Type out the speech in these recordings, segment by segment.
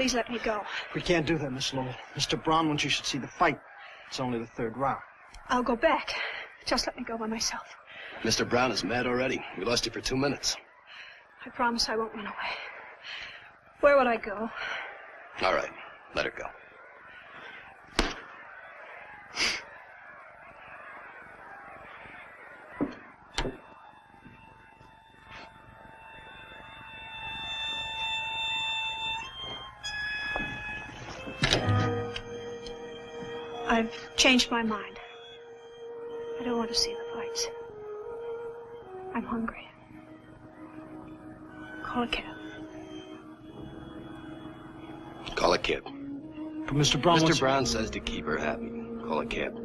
Please let me go. We can't do that, Miss Lowell. Mr. Brown wants you should see the fight. It's only the third round. I'll go back. Just let me go by myself. Mr. Brown is mad already. We lost you for 2 minutes. I promise I won't run away. Where would I go? All right, let her go. I've changed my mind. I don't want to see the fights. I'm hungry. Call a cab. Call a cab. But Mr. Brown Mr. Brown says to keep her happy. Call a cab.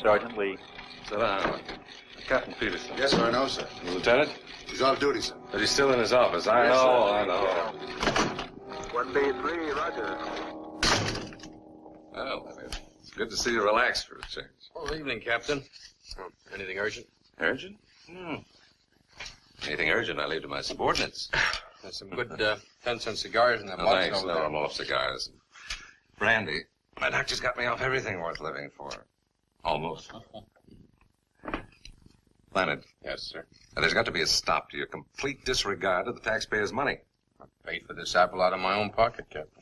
Sergeant Lee. Sit down. Captain Peterson. Yes, sir, I know, sir. The lieutenant? He's off duty, sir. But he's still in his office. I Yes, know. 1B3, roger. Well, it's good to see you relaxed for a change. Well, evening, Captain. Anything urgent? Urgent? Anything urgent, I leave to my subordinates. There's some good 10-cent cigars in that No, box thanks. over No, there. I'm off cigars. Brandy. My doctor's got me off everything worth living for. Almost. Leonard. Yes, sir. Now, there's got to be a stop to your complete disregard of the taxpayers' money. I paid for this apple out of my own pocket, Captain.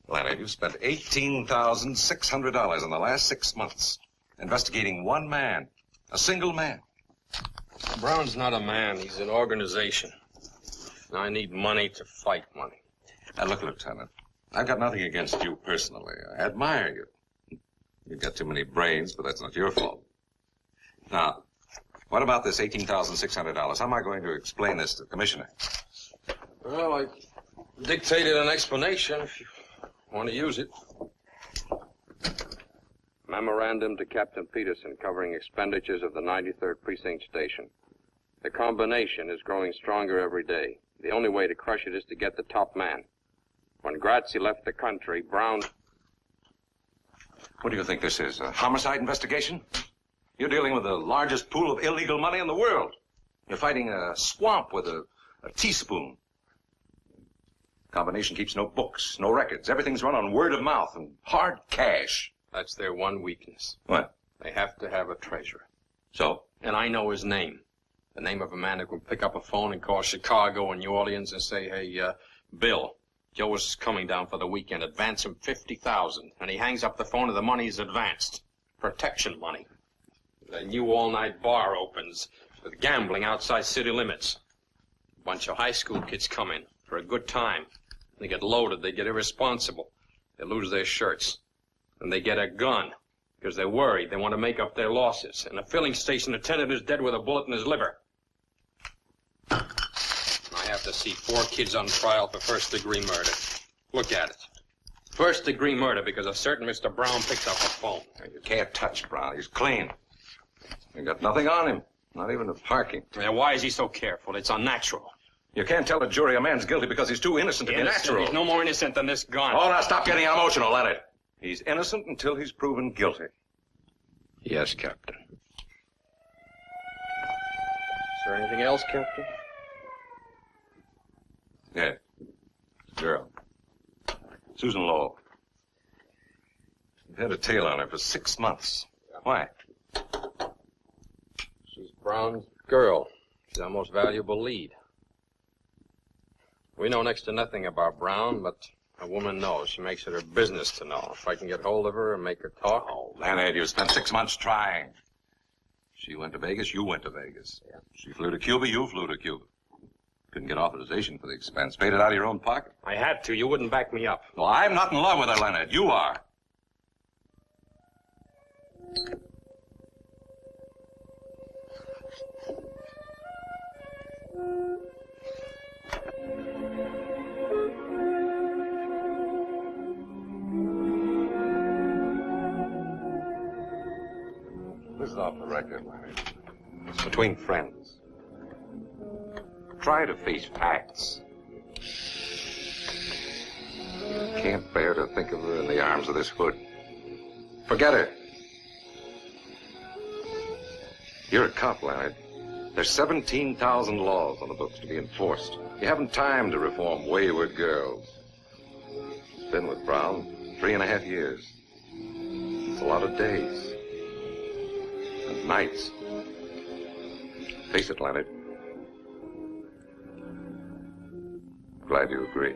Leonard, you've spent $18,600 in the last 6 months investigating one man, a single man. Brown's not a man. He's an organization. And I need money to fight money. Now, look, Lieutenant, I've got nothing against you personally. I admire you. You've got too many brains, but that's not your fault. Now, what about this $18,600? How am I going to explain this to the commissioner? Well, I dictated an explanation if you want to use it. Memorandum to Captain Peterson covering expenditures of the 93rd Precinct Station. The combination is growing stronger every day. The only way to crush it is to get the top man. When Grazzi left the country, Brown... What do you think this is, a homicide investigation? You're dealing with the largest pool of illegal money in the world. You're fighting a swamp with a teaspoon. Combination keeps no books, no records. Everything's run on word of mouth and hard cash. That's their one weakness. What? They have to have a treasurer. So? And I know his name. The name of a man who can pick up a phone and call Chicago and New Orleans and say, hey, Bill, Joe is coming down for the weekend. Advance him $50,000. And he hangs up the phone and the money is advanced. Protection money. The new all-night bar opens with gambling outside city limits. A bunch of high school kids come in for a good time. They get loaded. They get irresponsible. They lose their shirts. And they get a gun because they're worried. They want to make up their losses. And a filling station attendant is dead with a bullet in his liver. I have to see 4 kids on trial for first-degree murder. Look at it. First-degree murder because a certain Mr. Brown picks up a phone. You can't touch Brown. He's clean. You got nothing on him. Not even the parking. Now, why is he so careful? It's unnatural. You can't tell a jury a man's guilty because he's too innocent to be natural. He's no more innocent than this gun. Oh, now stop getting emotional, Leonard. He's innocent until he's proven guilty. Yes, Captain. Is there anything else, Captain? Yeah. Girl. Susan Lowell. You've had a tail on her for 6 months. Why? She's Brown's girl. She's our most valuable lead. We know next to nothing about Brown, but a woman knows. She makes it her business to know. If I can get hold of her and make her talk... Oh, Leonard, you spent 6 months trying. She went to Vegas, you went to Vegas. Yeah. She flew to Cuba, you flew to Cuba. Couldn't get authorization for the expense. Paid it out of your own pocket. I had to. You wouldn't back me up. Well, I'm not in love with her, Leonard. You are. record, Leonard. It's between friends. Try to face facts. You can't bear to think of her in the arms of this hood. Forget her. You're a cop, Leonard. There's 17,000 laws on the books to be enforced. You haven't time to reform wayward girls. Been with Brown 3.5 years. It's a lot of days. And nights. Face it, Leonard. Glad you agree.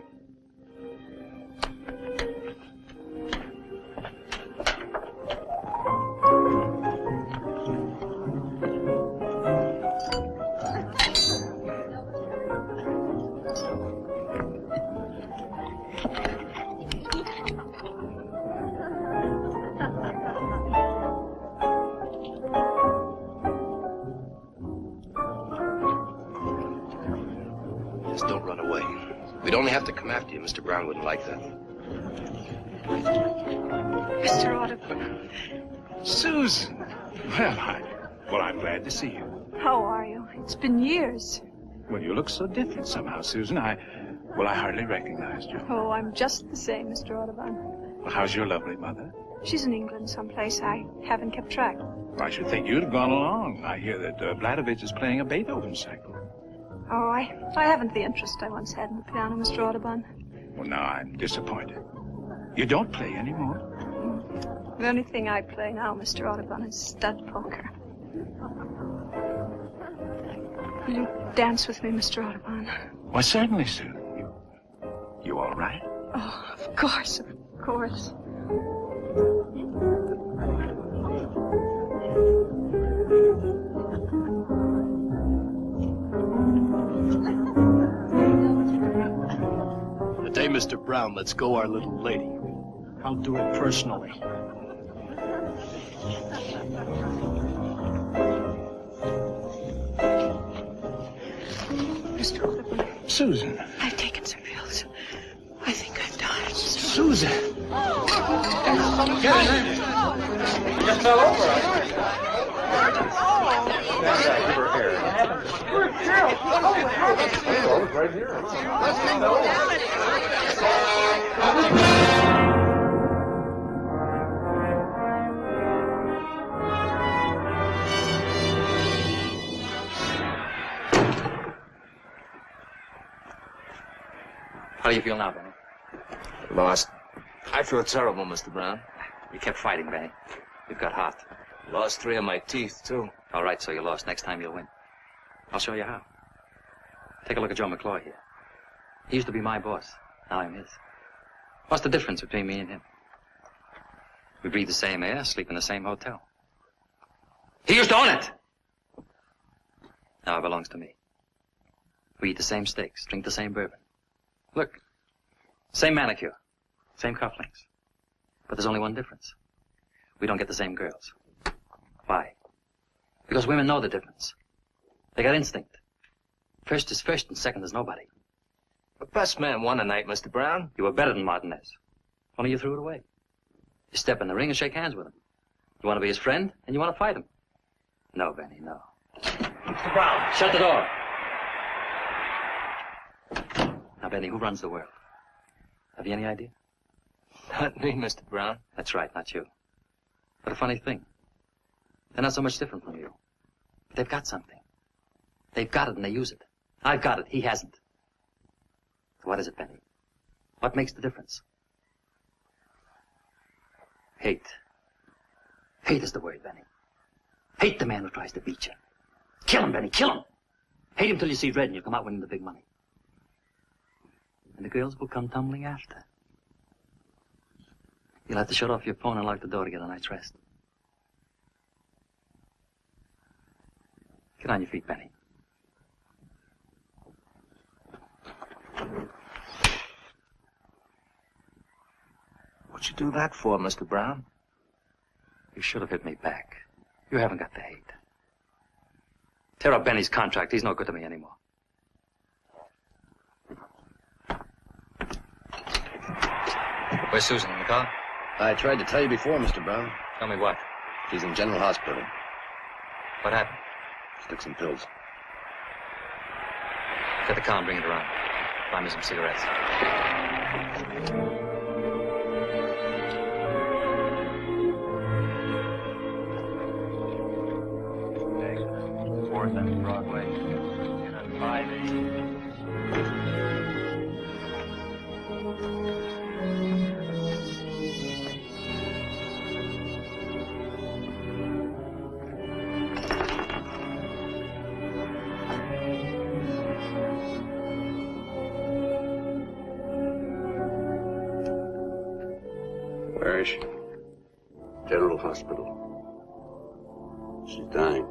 Just don't run away. We'd only have to come after you. Mr. Brown wouldn't like that. Mr. Audubon. Susan! Well, I'm glad to see you. How are you? It's been years. Well, you look so different somehow, Susan. I hardly recognized you. Oh, I'm just the same, Mr. Audubon. Well, how's your lovely mother? She's in England someplace. I haven't kept track. I should think you'd have gone along. I hear that Vladovich is playing a Beethoven cycle. Oh, I haven't the interest I once had in the piano, Mr. Audubon. Well, now I'm disappointed. You don't play anymore? The only thing I play now, Mr. Audubon, is stud poker. Will you dance with me, Mr. Audubon? Why, certainly, Sue. You all right? Oh, of course, of course. The day Mr. Brown lets go our little lady, I'll do it personally. Mr. Audubon, Susan. I've taken some pills. I think I've died. Susan! You fell over. Right here. How do you feel now, Benny? Lost. I feel terrible, Mr. Brown. You kept fighting, Benny. You've got heart. Lost 3 of my teeth, too. All right, so you lost. Next time you'll win. I'll show you how. Take a look at Joe McCloy here. He used to be my boss. Now I'm his. What's the difference between me and him? We breathe the same air, sleep in the same hotel. He used to own it! Now it belongs to me. We eat the same steaks, drink the same bourbon. Look, same manicure, same cufflinks. But there's only one difference. We don't get the same girls. Why? Because women know the difference. They got instinct. First is first and second is nobody. The best man won tonight, Mr. Brown. You were better than Martinez. Only you threw it away. You step in the ring and shake hands with him. You want to be his friend and you want to fight him. No, Benny, no. Mr. Brown. Shut the door. Now, Benny, who runs the world? Have you any idea? Not me, Mr. Brown. That's right, not you. But a funny thing. They're not so much different from you. But they've got something. They've got it and they use it. I've got it. He hasn't. So what is it, Benny? What makes the difference? Hate. Hate is the word, Benny. Hate the man who tries to beat you. Kill him, Benny. Kill him. Hate him till you see red and you come out winning the big money. And the girls will come tumbling after. You'll have to shut off your phone and lock the door to get a night's rest. Get on your feet, Benny. What'd you do that for, Mr. Brown? You should have hit me back. You haven't got the hate. Tear up Benny's contract. He's no good to me anymore. Where's Susan, in the car? I tried to tell you before, Mr. Brown. Tell me what? She's in General Hospital. What happened? Took some pills. Get the car and bring it around. Buy me some cigarettes. Fourth and Broadway. In at 5-8. Where is she? General Hospital. She's dying.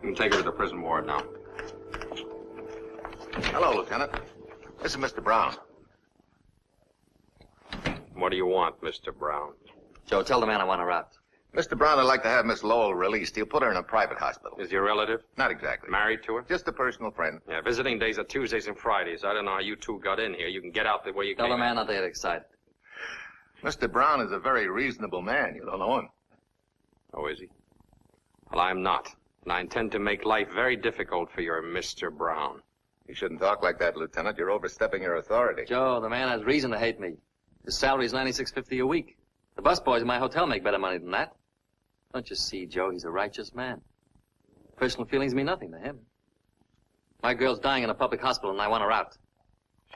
You can take her to the prison ward now. Hello, Lieutenant. This is Mr. Brown. What do you want, Mr. Brown? Joe, tell the man I want her out. Mr. Brown would like to have Miss Lowell released. He'll put her in a private hospital. Is your relative? Not exactly. Married to her? Just a personal friend. Yeah, visiting days are Tuesdays and Fridays. I don't know how you two got in here. You can get out the way you Tell came the man in. not to get excited. Mr. Brown is a very reasonable man. You don't know him. Oh, is he? Well, I'm not. And I intend to make life very difficult for your Mr. Brown. You shouldn't talk like that, Lieutenant. You're overstepping your authority. Joe, the man has reason to hate me. His salary is $96.50 a week. The busboys in my hotel make better money than that. Don't you see, Joe? He's a righteous man. Personal feelings mean nothing to him. My girl's dying in a public hospital, and I want her out.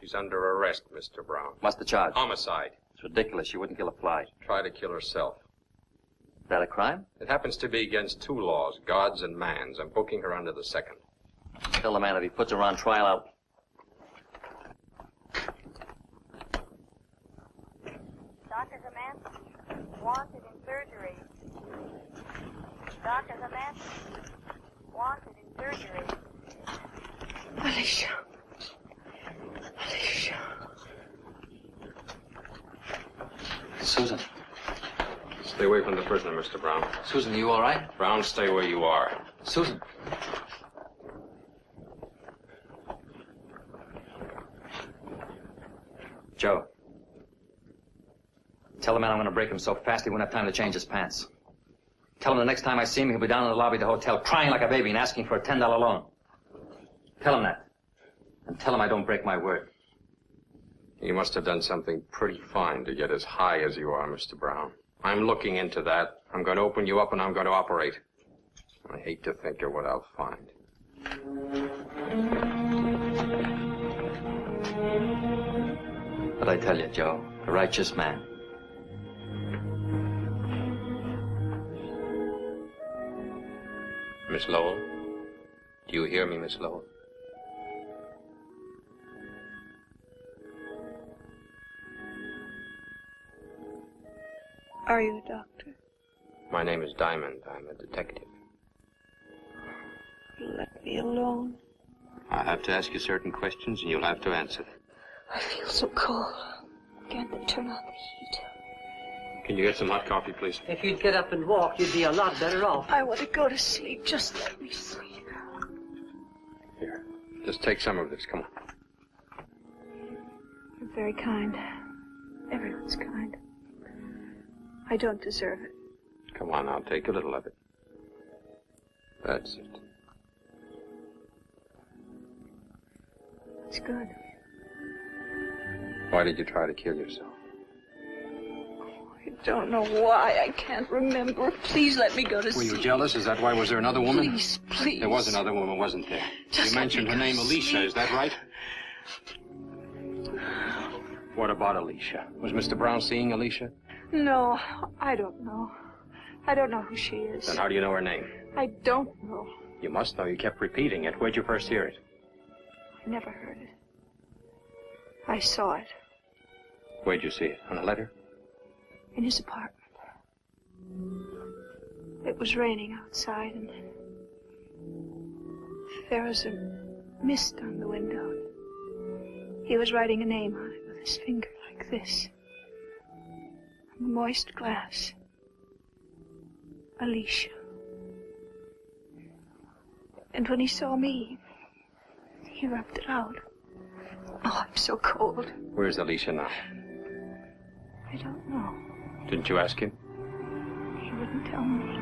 She's under arrest, Mr. Brown. What's the charge? Homicide. It's ridiculous. She wouldn't kill a fly. Try to kill herself. Is that a crime? It happens to be against two laws, God's and man's. I'm booking her under the second. Tell the man if he puts her on trial, I'll... Doctor Samantha, wanted in surgery. Doctor Samantha, wanted in surgery. Alicia. Alicia. Susan. Stay away from the prisoner, Mr. Brown. Susan, are you all right? Brown, stay where you are. Susan. Joe. Tell the man I'm going to break him so fast he won't have time to change his pants. Tell him the next time I see him, he'll be down in the lobby of the hotel crying like a baby and asking for a $10 loan. Tell him that. And tell him I don't break my word. You must have done something pretty fine to get as high as you are, Mr. Brown. I'm looking into that. I'm going to open you up and I'm going to operate. I hate to think of what I'll find. But I tell you, Joe, a righteous man. Miss Lowell? Do you hear me, Miss Lowell? Are you a doctor? My name is Diamond. I'm a detective. Let me alone. I'll have to ask you certain questions and you'll have to answer them. I feel so cold. Can't they turn on the heat? Can you get some hot coffee, please? If you'd get up and walk, you'd be a lot better off. I want to go to sleep. Just let me sleep. Here, just take some of this. Come on. You're very kind. Everyone's kind. I don't deserve it. Come on, I'll take a little of it. That's it. It's good. Why did you try to kill yourself? I don't know why. I can't remember. Please let me go to sleep. Were you jealous? Is that why? Was there another woman? Please, please. There was another woman, wasn't there? Just you mentioned her let me name, go to Alicia. sleep. Is that right? What about Alicia? Was Mr. Brown seeing Alicia? No, I don't know. I don't know who she is. Then how do you know her name? I don't know. You must know. You kept repeating it. Where'd you first hear it? I never heard it. I saw it Where'd you see it? On a letter? in his apartment. It was raining outside, and there was a mist on the window. He was writing a name on it with his finger like this. On the moist glass. Alicia. And when he saw me, he rubbed it out. Oh, I'm so cold. Where's Alicia now? I don't know. Didn't you ask him? He wouldn't tell me.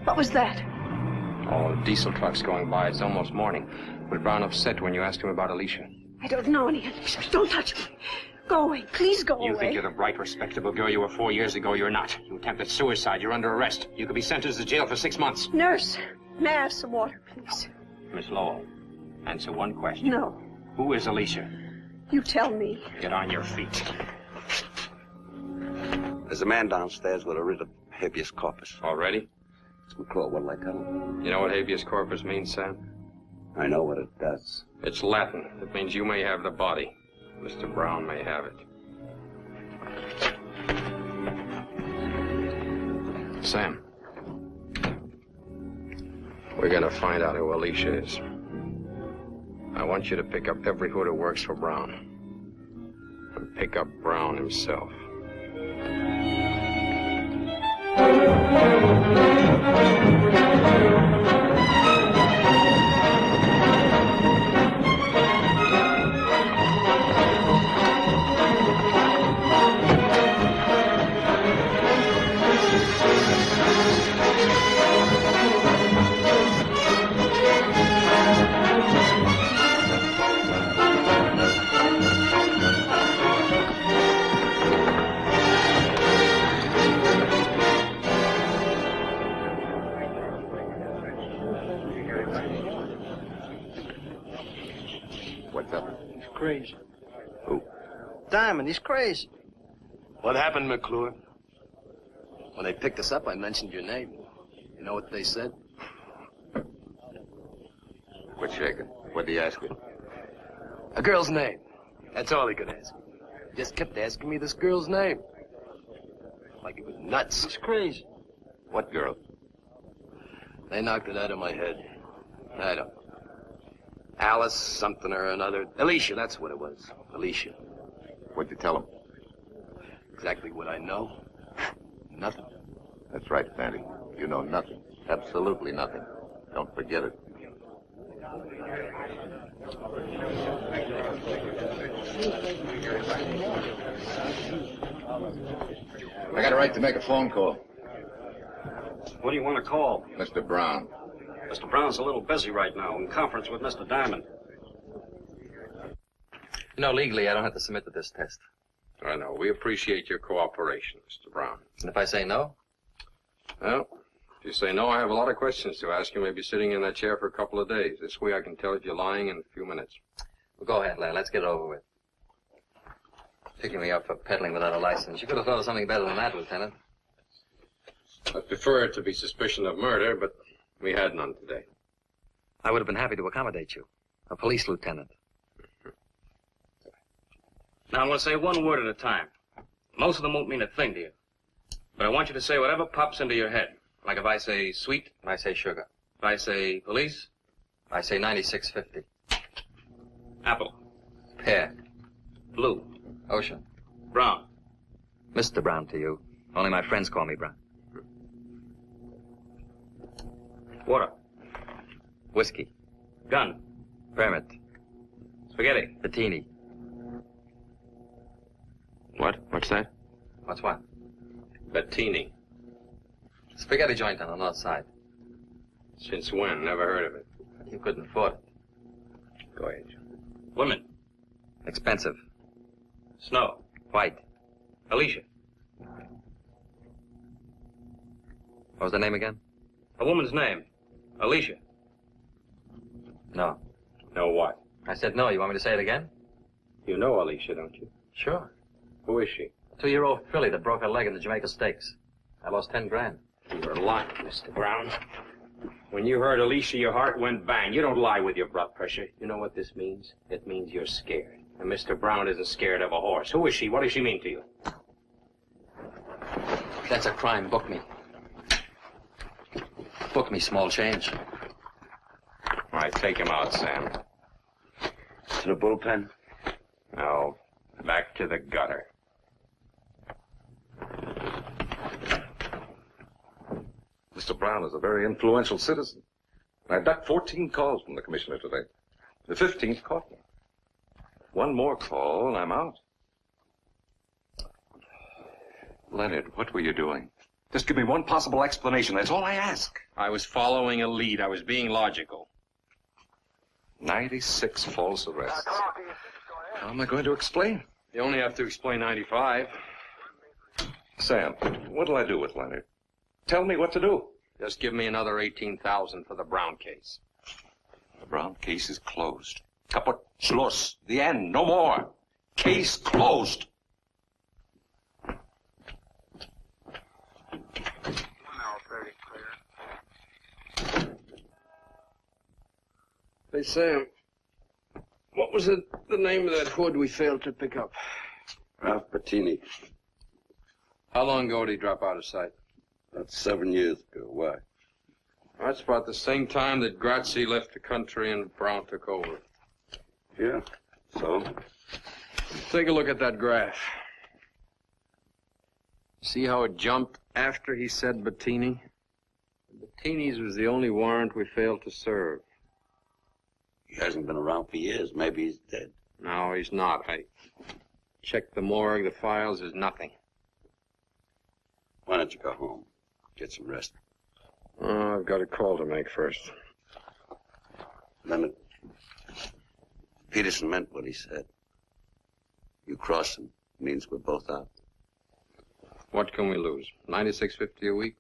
What was that? Oh, diesel trucks going by. It's almost morning. Was Brown upset when you asked him about Alicia? I don't know any Alicia. Don't touch me. Go away. Please go away. You think you're the bright, respectable girl you were 4 years ago. You're not. You attempted suicide. You're under arrest. You could be sentenced to jail for 6 months. Nurse, may I have some water, please? Miss Lowell, answer one question. No. Who is Alicia? You tell me. Get on your feet. There's a man downstairs with a writ of habeas corpus. Already? It's McClure. What'll I tell him? You know what habeas corpus means, Sam? I know what it does. It's Latin. It means you may have the body. Mr. Brown may have it. Sam. We're gonna find out who Alicia is. I want you to pick up every hood who works for Brown. And pick up Brown himself. What's up? He's crazy. Who? Diamond, he's crazy. What happened, McClure? When they picked us up, I mentioned your name. You know what they said? Quit shaking. What'd he ask you? A girl's name. That's all he could ask me. He just kept asking me this girl's name. Like it was nuts. He's crazy. What girl? They knocked it out of my head. I don't know. Alice something or another. Alicia, that's what it was. Alicia. What'd you tell him? Exactly what I know. Nothing. That's right, Sandy. You know nothing. Absolutely nothing. Don't forget it. I got a right to make a phone call. What do you want to call? Mr. Brown. Mr. Brown's a little busy right now in conference with Mr. Diamond. You know, legally, I don't have to submit to this test. I know. We appreciate your cooperation, Mr. Brown. And if I say no? Well, if you say no, I have a lot of questions to ask you. Maybe sitting in that chair for a couple of days. This way I can tell if you're lying in a few minutes. Well, go ahead, lad. Let's get it over with. Picking me up for peddling without a license. You could have thought of something better than that, Lieutenant. I prefer it to be suspicion of murder, but we had none today. I would have been happy to accommodate you. A police lieutenant. Now, I'm going to say one word at a time. Most of them won't mean a thing to you. But I want you to say whatever pops into your head. Like if I say sweet. I say sugar. If I say police. I say 9650. Apple. Pear. Blue. Ocean. Brown. Mr. Brown to you. Only my friends call me Brown. Water. Whiskey. Gun. Permit. Spaghetti. Bettini. What? What's that? What's what? Bettini. Spaghetti joint on the north side. Since when? Never heard of it. You couldn't afford it. Go ahead. Women. Expensive. Snow. White. Alicia. What was the name again? A woman's name. Alicia. No. No what? I said no. You want me to say it again? You know Alicia, don't you? Sure. Who is she? A 2-year-old filly that broke her leg in the Jamaica Stakes. I lost 10 grand. You're lying, Mr. Brown. When you heard Alicia, your heart went bang. You don't lie with your blood pressure. You know what this means? It means you're scared. And Mr. Brown isn't scared of a horse. Who is she? What does she mean to you? That's a crime. Book me. Book me, small change. All right, take him out, Sam. To the bullpen? No, back to the gutter. Mr. Brown is a very influential citizen. I ducked 14 calls from the commissioner today. The 15th caught me. One more call and I'm out. Leonard, what were you doing? Just give me one possible explanation. That's all I ask. I was following a lead. I was being logical. 96 false arrests. How am I going to explain? You only have to explain 95. Sam, what'll I do with Leonard? Tell me what to do. Just give me another $18,000 for the Brown case. The Brown case is closed. Kaput, Schluss. The end. No more. Case closed. Hey, Sam, what was the name of that hood we failed to pick up? Ralph Bettini. How long ago did he drop out of sight? About 7 years ago. Why? That's about the same time that Grazie left the country and Brown took over. Yeah, so? Take a look at that graph. See how it jumped after he said Bettini? Bettini's was the only warrant we failed to serve. He hasn't been around for years. Maybe he's dead. No, he's not. I checked the morgue, the files, there's nothing. Why don't you go home? Get some rest. Oh, I've got a call to make first. Leonard, Peterson meant what he said. You cross him, means we're both out. What can we lose? $96.50 a week?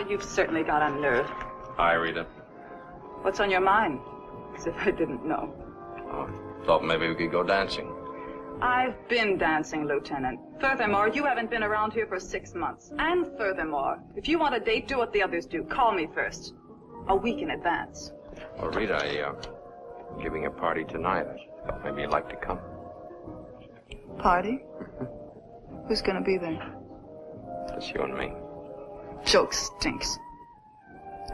You've certainly got on nerve. Hi, Rita. What's on your mind? As if I didn't know. Oh, thought maybe we could go dancing. I've been dancing, Lieutenant. Furthermore, you haven't been around here for 6 months. And furthermore, if you want a date, do what the others do. Call me first. A week in advance. Well, Rita, I'm giving a party tonight. I thought maybe you'd like to come. Party? Who's gonna be there? Just you and me. Joke stinks.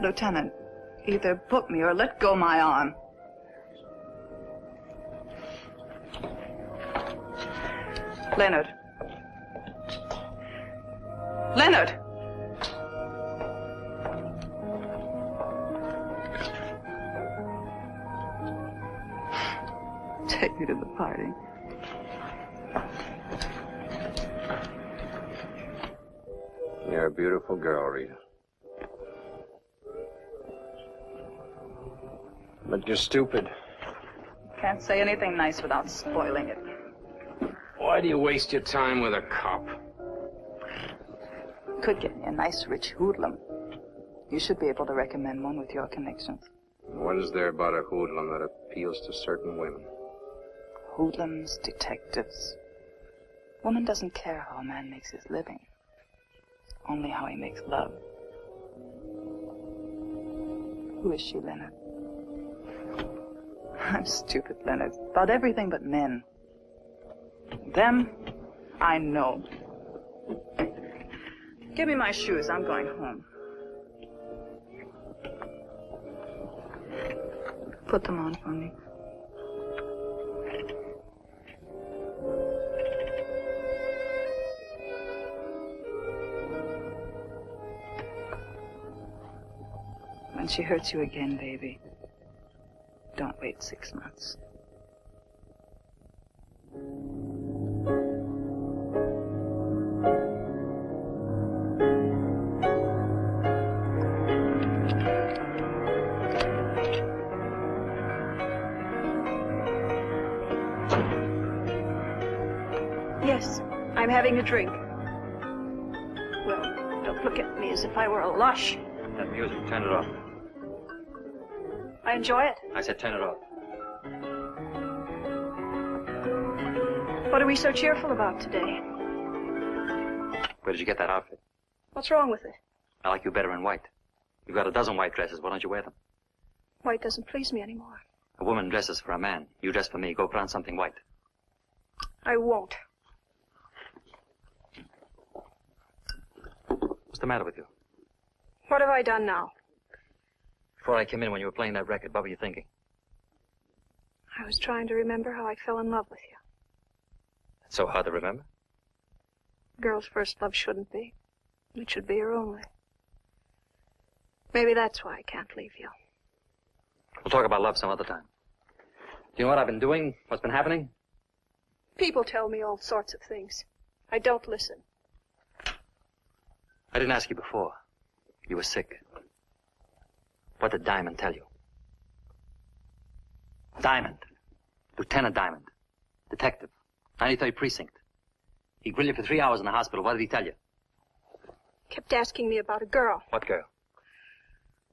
Lieutenant, either book me or let go my arm. Leonard. Leonard! Take me to the party. You're a beautiful girl, Rita. But you're stupid. Can't say anything nice without spoiling it. Why do you waste your time with a cop? Could get me a nice rich hoodlum. You should be able to recommend one with your connections. What is there about a hoodlum that appeals to certain women? Hoodlums, detectives. Woman doesn't care how a man makes his living. Only how he makes love. Who is she, Leonard? I'm stupid, Leonard. About everything but men. Them, I know. Give me my shoes. I'm going home. Put them on for me. When she hurts you again, baby, don't wait 6 months. Yes, I'm having a drink. Well, look at me as if I were a lush. That music, turn it off. I enjoy it. I said turn it off. What are we so cheerful about today? Where did you get that outfit? What's wrong with it? I like you better in white. You've got a dozen white dresses. Why don't you wear them? White doesn't please me anymore. A woman dresses for a man. You dress for me. Go put on something white. I won't. What's the matter with you? What have I done now? Before I came in when you were playing that record, what were you thinking? I was trying to remember how I fell in love with you. It's so hard to remember. A girl's first love shouldn't be. It should be her only. Maybe that's why I can't leave you. We'll talk about love some other time. Do you know what I've been doing? What's been happening? People tell me all sorts of things. I don't listen. I didn't ask you before. You were sick. What did Diamond tell you? Diamond. Lieutenant Diamond. Detective. 93rd Precinct. He grilled you for 3 hours in the hospital. What did he tell you? Kept asking me about a girl. What girl?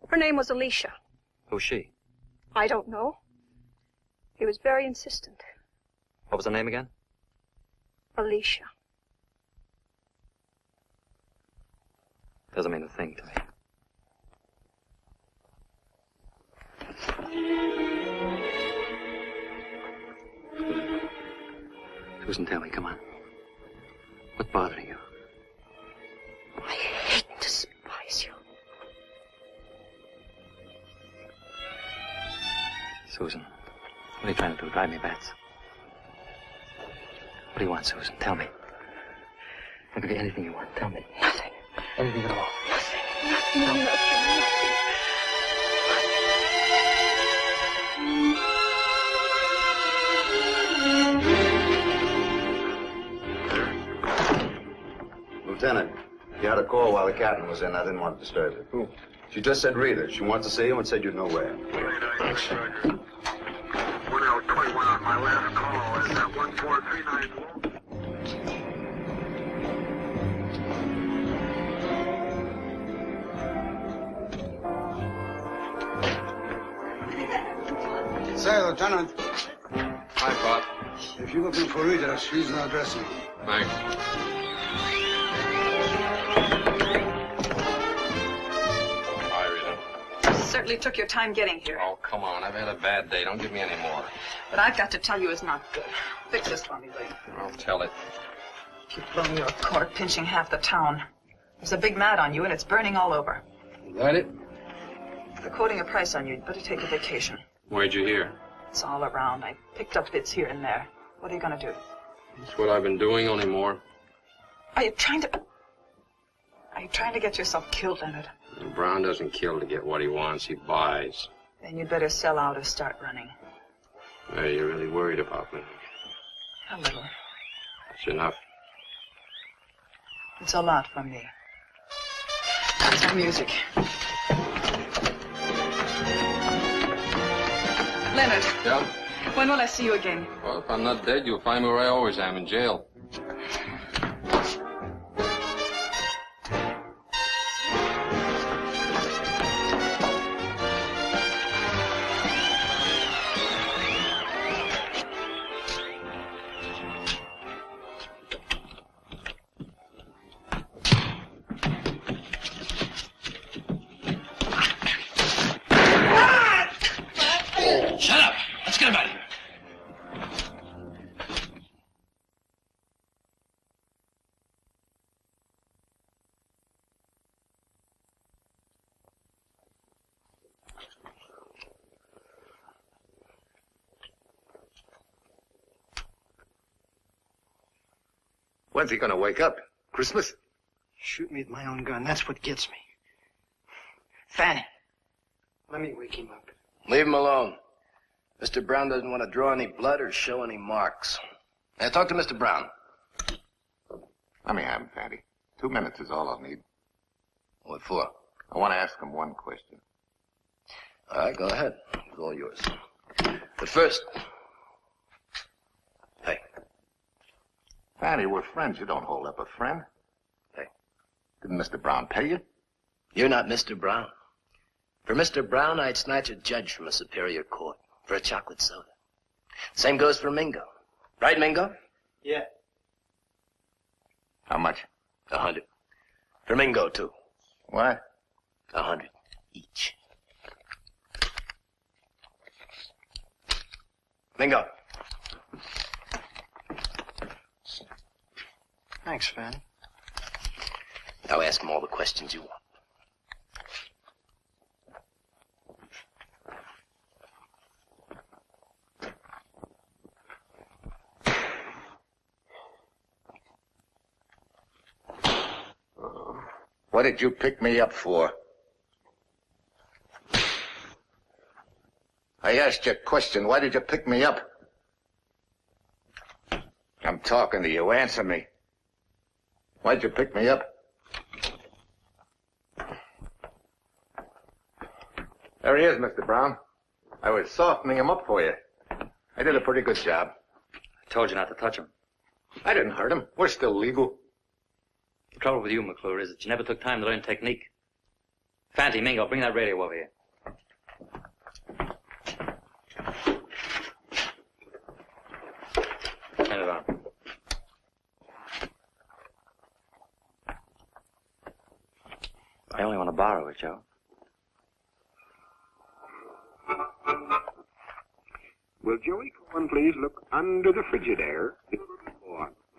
Her name was Alicia. Who's she? I don't know. He was very insistent. What was her name again? Alicia. Doesn't mean a thing to me. Susan, tell me, come on. What's bothering you? I hate and despise you. Susan, what are you trying to do? Drive me bats? What do you want, Susan? Tell me. I'll give you anything you want. Tell me. Nothing. Anything at all. Nothing. Lieutenant, you had a call while the captain was in. I didn't want to disturb you. Who? She just said Rita. She wanted to see you and said you'd know where. 1021 on my last call. Is that 14394? Say, Lieutenant. Hi, Pop. If you're looking for Rita, she's in our dressing room. Thanks. Hi, Rita. Certainly took your time getting here. Oh, come on. I've had a bad day. Don't give me any more. But I've got to tell you it's not good. Fix this for me, Lee. I'll tell it. You've blown your cork, pinching half the town. There's a big mat on you, and it's burning all over. Is that it? They're quoting a price on you. You'd better take a vacation. Where'd you hear? It's all around. I picked up bits here and there. What are you going to do? That's what I've been doing, only more. Are you trying to get yourself killed, Leonard? Brown doesn't kill to get what he wants. He buys. Then you'd better sell out or start running. Hey, you're really worried about me. A little. That's enough. It's a lot from me. That's our music. Leonard. Yeah? When will I see you again? Well, if I'm not dead, you'll find me where I always am, in jail. Shut up! Let's get him out of here. When's he gonna wake up? Christmas? Shoot me with my own gun. That's what gets me. Fanny, let me wake him up. Leave him alone. Mr. Brown doesn't want to draw any blood or show any marks. Now, talk to Mr. Brown. Let me have him, Fatty. 2 minutes is all I'll need. What for? I want to ask him one question. All right, go ahead. It's all yours. But first... Hey. Fatty, we're friends. You don't hold up a friend. Hey. Didn't Mr. Brown pay you? You're not Mr. Brown. For Mr. Brown, I'd snatch a judge from a superior court for a chocolate soda. Same goes for Mingo. Right, Mingo? Yeah. How much? 100. For Mingo, too. What? 100 each. Mingo. Thanks, Fanny. Now ask him all the questions you want. What did you pick me up for? I asked you a question. Why did you pick me up? I'm talking to you. Answer me. Why'd you pick me up? There he is, Mr. Brown. I was softening him up for you. I did a pretty good job. I told you not to touch him. I didn't hurt him. We're still legal. The trouble with you, McClure, is that you never took time to learn technique. Fanty, Mingo, bring that radio over here. Turn it on. I only want to borrow it, Joe. Will Joey Cohen please look under the Frigidaire?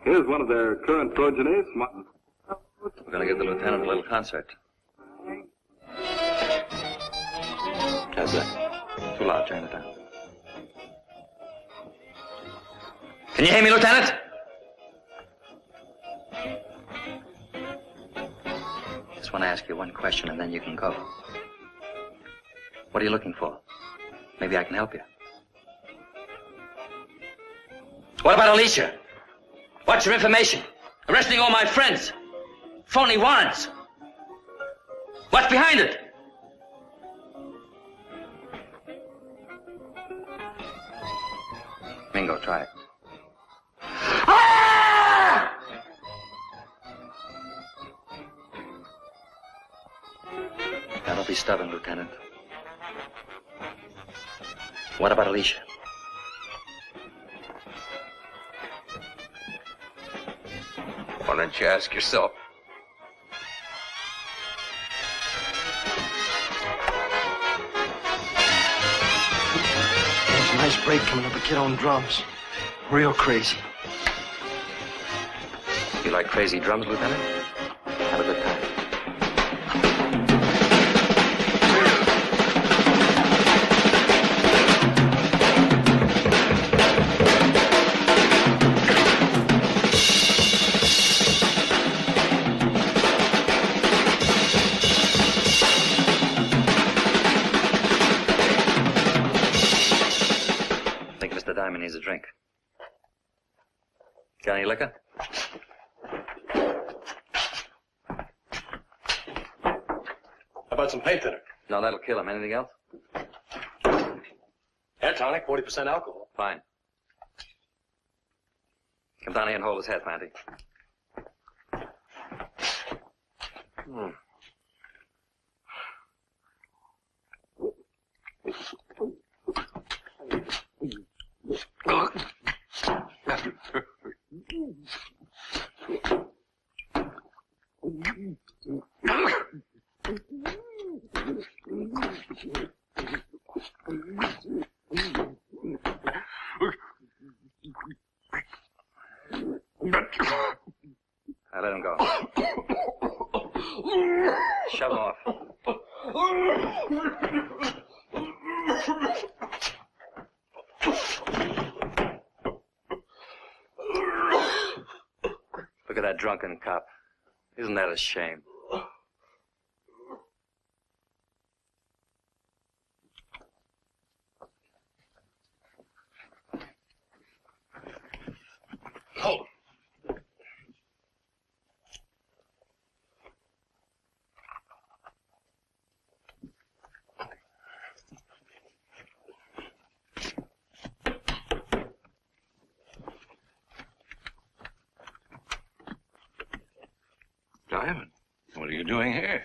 Here's one of their current progenies. We're going to give the lieutenant a little concert. How's that? Too loud. Turn it down. Can you hear me, Lieutenant? Just want to ask you one question, and then you can go. What are you looking for? Maybe I can help you. What about Alicia? What's your information? Arresting all my friends. Phony warrants. What's behind it? Mingo, try it. Ah! Now, don't be stubborn, Lieutenant. What about Alicia? Why don't you ask yourself? There's a nice break coming up a kid on drums. Real crazy. You like crazy drums, Lieutenant? Have a good time. Diamond needs a drink. Got any liquor? How about some paint thinner? No, that'll kill him. Anything else? Hair tonic, 40% alcohol. Fine. Come down here and hold his head, Fanty. I let him go. Shove him off. Look at that drunken cop. Isn't that a shame? Hold. Diamond. doing here?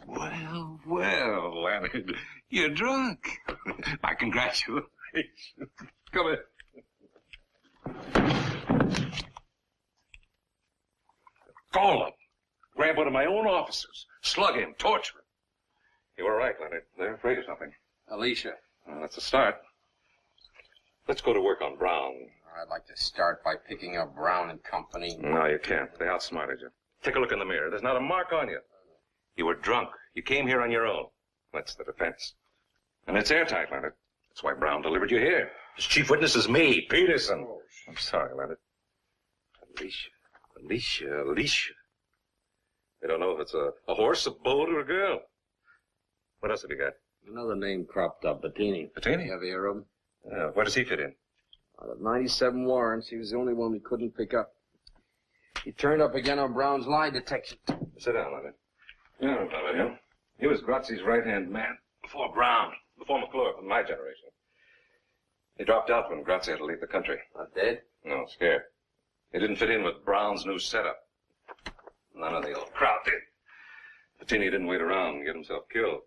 Well, well, Leonard, you're drunk. My congratulations. Come in. Call him. Grab one of my own officers. Slug him. Torture him. You were right, Leonard. They're afraid of something. Alicia. Well, that's a start. Let's go to work on Brown. I'd like to start by picking up Brown and Company. No, you can't. They outsmarted you. Take a look in the mirror. There's not a mark on you. You were drunk. You came here on your own. That's the defense. And it's airtight, Leonard. That's why Brown delivered you here. His chief witness is me, Peterson. I'm sorry, Leonard. Alicia. They don't know if it's a horse, a boat, or a girl. What else have you got? Another name cropped up, Bettini. Bettini? Have you heard of him? Where does he fit in? Out of 97 warrants, he was the only one we couldn't pick up. He turned up again on Brown's lie detection. Sit down, Leonard. You know about him. He was Grazzi's right-hand man. Before Brown. Before McClure, from my generation. He dropped out when Grazzi had to leave the country. Not dead? No, scared. He didn't fit in with Brown's new setup. None of the old crowd did. Bettini didn't wait around and get himself killed.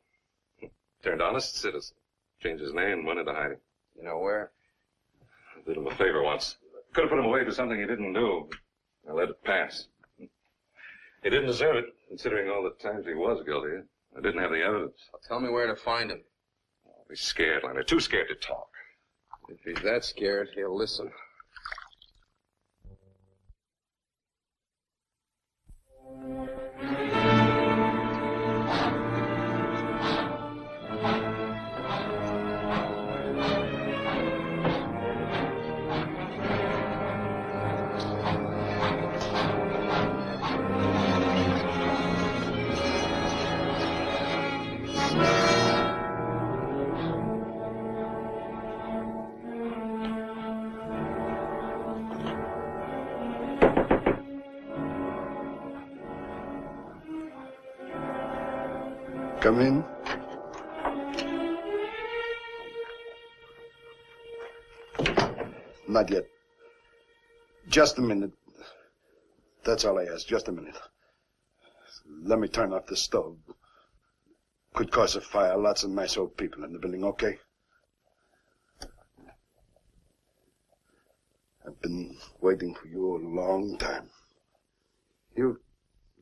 Turned honest citizen. Changed his name and went into hiding. You know where? I did him a favor once. Could have put him away for something he didn't do, but I let it pass. He didn't deserve it, considering all the times he was guilty. I didn't have the evidence. Well, tell me where to find him. Oh, he's scared, Leonard. Too scared to talk. If he's that scared, he'll listen. Come in. Not yet. Just a minute. That's all I ask, just a minute. Let me turn off the stove. Could cause a fire. Lots of nice old people in the building, okay? I've been waiting for you a long time. You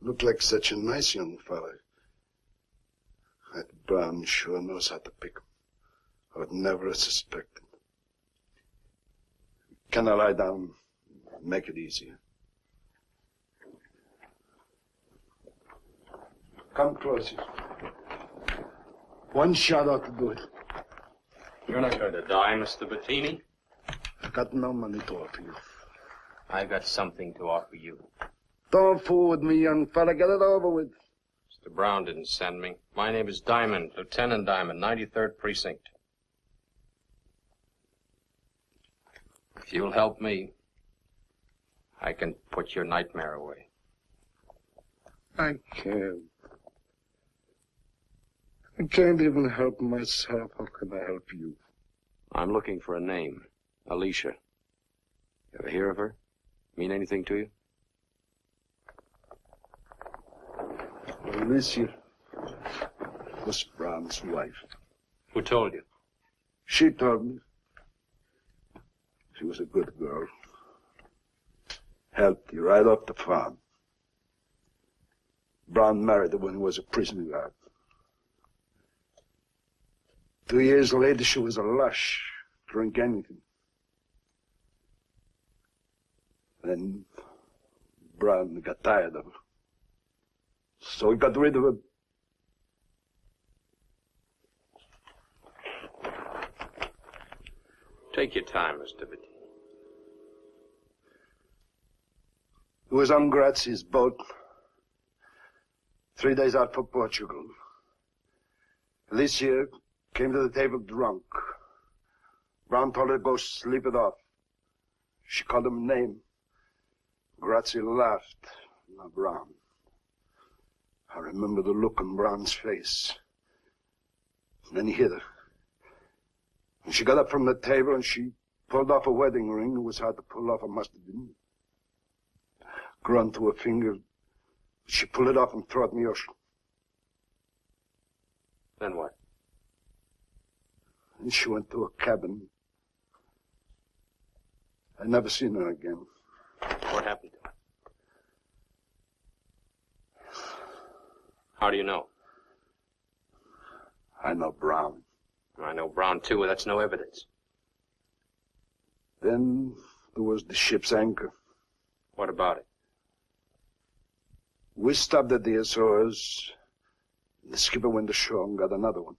look like such a nice young fellow. That Brown sure knows how to pick 'em. I would never have suspected. Can I lie down? Make it easier. Come closer. One shot ought to do it. You're not going to die, Mr. Bettini. I've got no money to offer you. I've got something to offer you. Don't fool with me, young fella. Get it over with. Mr. Brown didn't send me. My name is Diamond, Lieutenant Diamond, 93rd Precinct. If you'll help me, I can put your nightmare away. I can't. I can't even help myself. How can I help you? I'm looking for a name. Alicia. You ever hear of her? Mean anything to you? Alicia was Brown's wife. Who told you? She told me. She was a good girl. Helped you right off the farm. Brown married her when he was a prison guard. 2 years later, she was a lush. Drink anything. Then Brown got tired of her. So he got rid of her. Take your time, Mr. Bettini. He was on Grazzi's boat. 3 days out for Portugal. Alicia came to the table drunk. Brown told her to go sleep it off. She called him a name. Grazzi laughed. Not Brown. I remember the look on Brown's face. And then he hit her. And she got up from the table and she pulled off a wedding ring. It was hard to pull off. It must have been. Grew onto her finger. She pulled it off and threw it in the ocean. Then what? And she went to a cabin. I never seen her again. What happened to her? How do you know? I know Brown. I know Brown, too. That's no evidence. Then there was the ship's anchor. What about it? We stopped at the Azores. The skipper went ashore and got another one.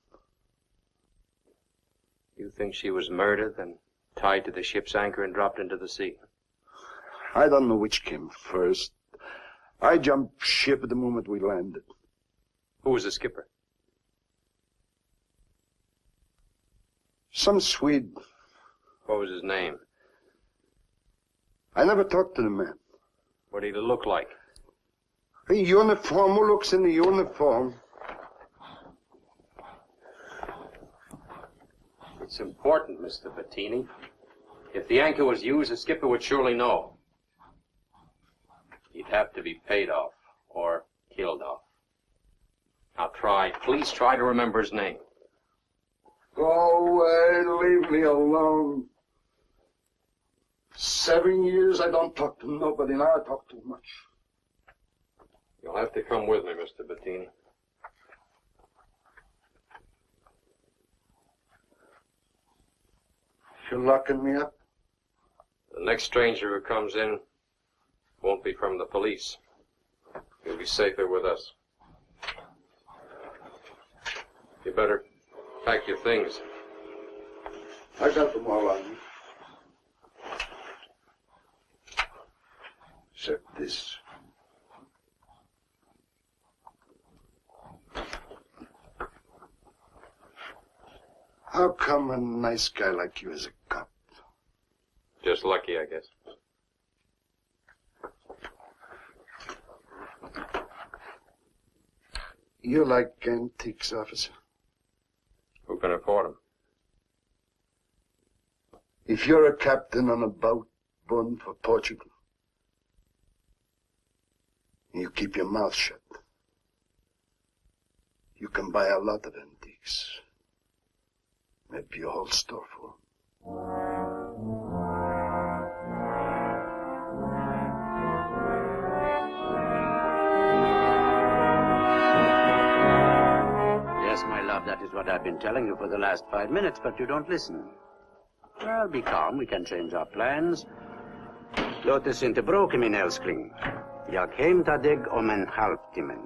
You think she was murdered, then tied to the ship's anchor and dropped into the sea? I don't know which came first. I jumped ship at the moment we landed. Who was the skipper? Some Swede. What was his name? I never talked to the man. What did he look like? A uniform. Who looks in the uniform? It's important, Mr. Bettini. If the anchor was used, the skipper would surely know. He'd have to be paid off or killed off. Now please try to remember his name. Go away, leave me alone. 7 years I don't talk to nobody, now I talk too much. You'll have to come with me, Mr. Bettini. You're locking me up? The next stranger who comes in won't be from the police. You'll be safer with us. You better pack your things. I got them all on me. Except this. How come a nice guy like you is a cop? Just lucky, I guess. You like antiques, officer? Who can afford them? If you're a captain on a boat bound for Portugal, you keep your mouth shut, you can buy a lot of antiques. Maybe a whole store full. Yes, my love, that is what I've been telling you for the last 5 minutes, but you don't listen. Well, be calm. We can change our plans. Låt oss inte bråka, min älskling. Jag hämtar dig om en halvtimme.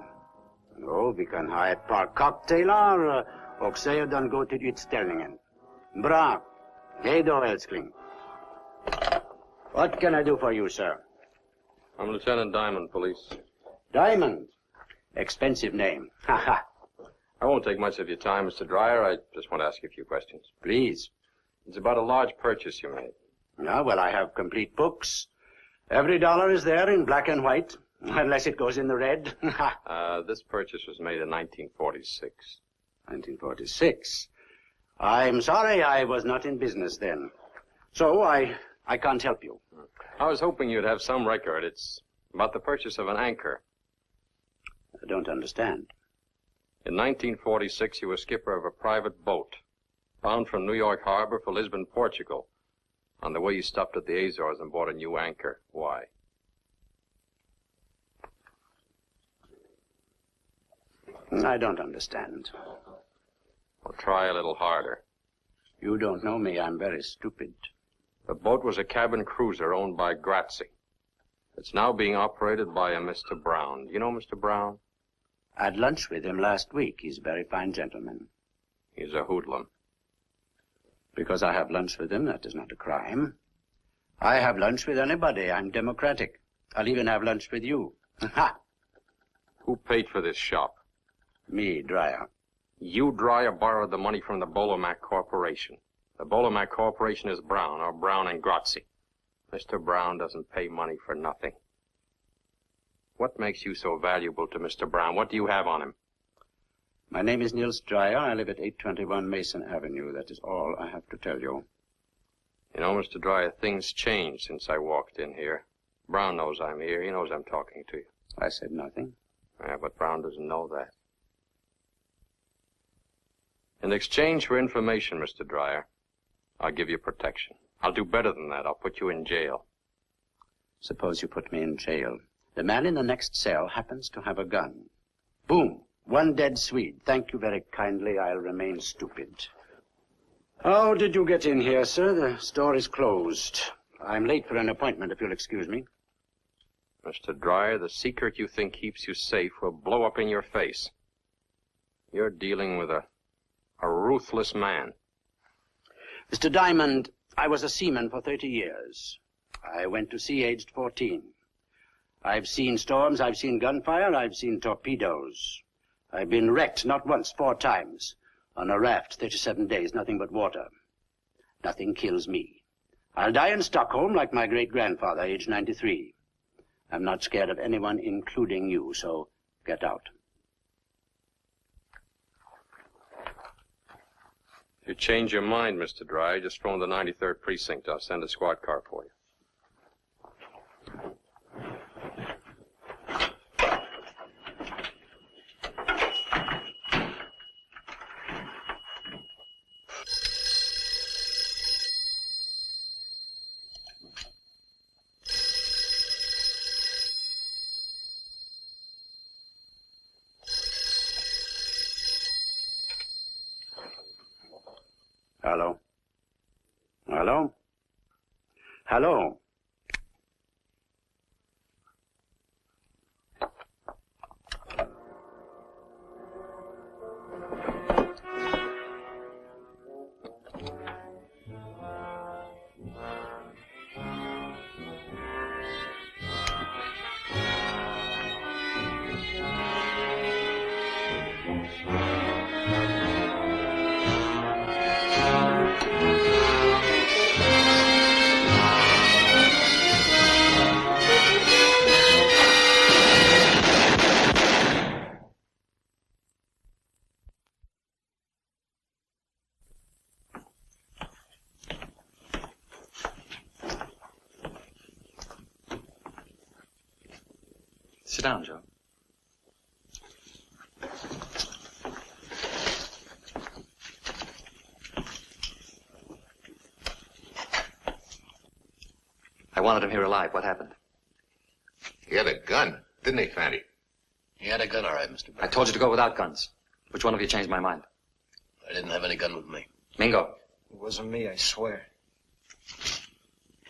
Jo, vi kan ha ett par cocktailar och sedan gå till utställningen. Bra. Hej då, älskling. What can I do for you, sir? I'm Lieutenant Diamond, police. Diamond? Expensive name. Ha. I won't take much of your time, Mr. Dreyer. I just want to ask you a few questions. Please. It's about a large purchase you made. Yeah, well, I have complete books. Every dollar is there in black and white, unless it goes in the red. This purchase was made in 1946. 1946? I'm sorry I was not in business then. So I can't help you. I was hoping you'd have some record. It's about the purchase of an anchor. I don't understand. In 1946, you were skipper of a private boat, bound from New York Harbor for Lisbon, Portugal. On the way, you stopped at the Azores and bought a new anchor. Why? I don't understand. Well, try a little harder. You don't know me. I'm very stupid. The boat was a cabin cruiser owned by Grazzi. It's now being operated by a Mr. Brown. Do you know Mr. Brown? I had lunch with him last week. He's a very fine gentleman. He's a hoodlum. Because I have lunch with him, that is not a crime. I have lunch with anybody. I'm democratic. I'll even have lunch with you. Ha! Who paid for this shop? Me, Dreyer. You, Dreyer, borrowed the money from the Bolomac Corporation. The Bolomac Corporation is Brown, or Brown and Grazzi. Mr. Brown doesn't pay money for nothing. What makes you so valuable to Mr. Brown? What do you have on him? My name is Niels Dreyer. I live at 821 Mason Avenue. That is all I have to tell you. You know, Mr. Dreyer, things changed since I walked in here. Brown knows I'm here. He knows I'm talking to you. I said nothing. Yeah, but Brown doesn't know that. In exchange for information, Mr. Dreyer, I'll give you protection. I'll do better than that. I'll put you in jail. Suppose you put me in jail. The man in the next cell happens to have a gun. Boom. One dead Swede. Thank you very kindly. I'll remain stupid. How did you get in here, sir? The store is closed. I'm late for an appointment, if you'll excuse me. Mr. Dreyer, the secret you think keeps you safe will blow up in your face. You're dealing with a ruthless man. Mr. Diamond, I was a seaman for 30 years. I went to sea aged 14. I've seen storms, I've seen gunfire, I've seen torpedoes. I've been wrecked, not once, 4 times. On a raft, 37 days, nothing but water. Nothing kills me. I'll die in Stockholm like my great-grandfather, aged 93. I'm not scared of anyone, including you, so get out. If you change your mind, Mr. Dreyer, just phone the 93rd Precinct. I'll send a squad car for you. Hello? Hello? Hello? Sit down, Joe. I wanted him here alive. What happened? He had a gun, didn't he, Fanny? He had a gun, all right, Mr. Brown. I told you to go without guns. Which one of you changed my mind? I didn't have any gun with me. Mingo. It wasn't me, I swear.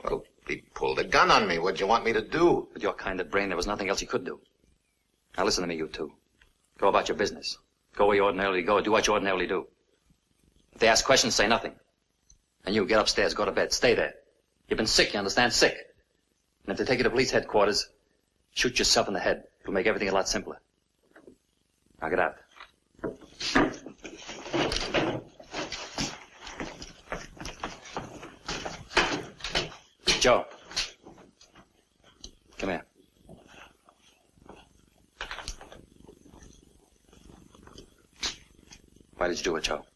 Well, he pulled a gun on me. What'd you want me to do? With your kind of brain, there was nothing else he could do. Now listen to me, you two. Go about your business. Go where you ordinarily go. Do what you ordinarily do. If they ask questions, say nothing. And you, get upstairs, go to bed. Stay there. You've been sick, you understand? Sick. And if they take you to police headquarters, shoot yourself in the head. It'll make everything a lot simpler. Now get out. Joe. Come here. Why did you do it, Joe?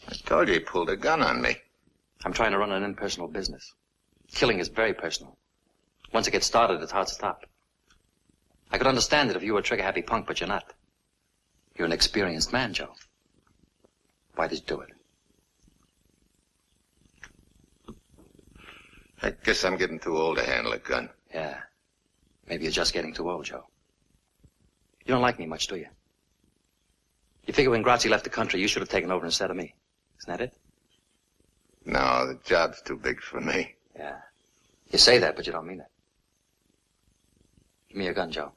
I told you he pulled a gun on me. I'm trying to run an impersonal business. Killing is very personal. Once it gets started, it's hard to stop. I could understand it if you were a trigger-happy punk, but you're not. You're an experienced man, Joe. Why did you do it? I guess I'm getting too old to handle a gun. Yeah. Maybe you're just getting too old, Joe. You don't like me much, do you? You figure when Grazzi left the country, you should have taken over instead of me. Isn't that it? No, the job's too big for me. Yeah. You say that, but you don't mean it. Give me your gun, Joe.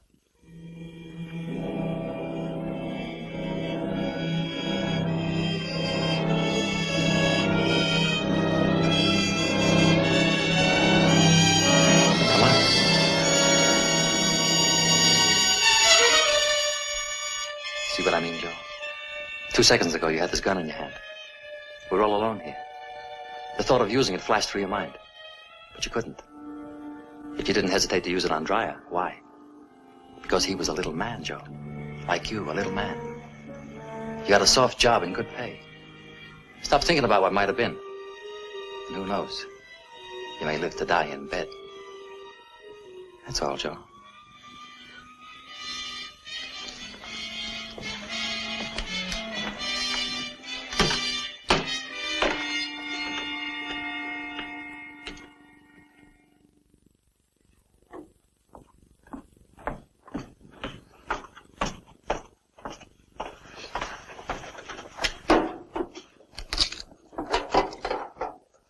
Come on. See what I mean, Joe? 2 seconds ago, you had this gun in your hand. We're all alone here. The thought of using it flashed through your mind. But you couldn't. Yet you didn't hesitate to use it on Dreyer. Why? Because he was a little man, Joe. Like you, a little man. You had a soft job and good pay. Stop thinking about what might have been. And who knows? You may live to die in bed. That's all, Joe.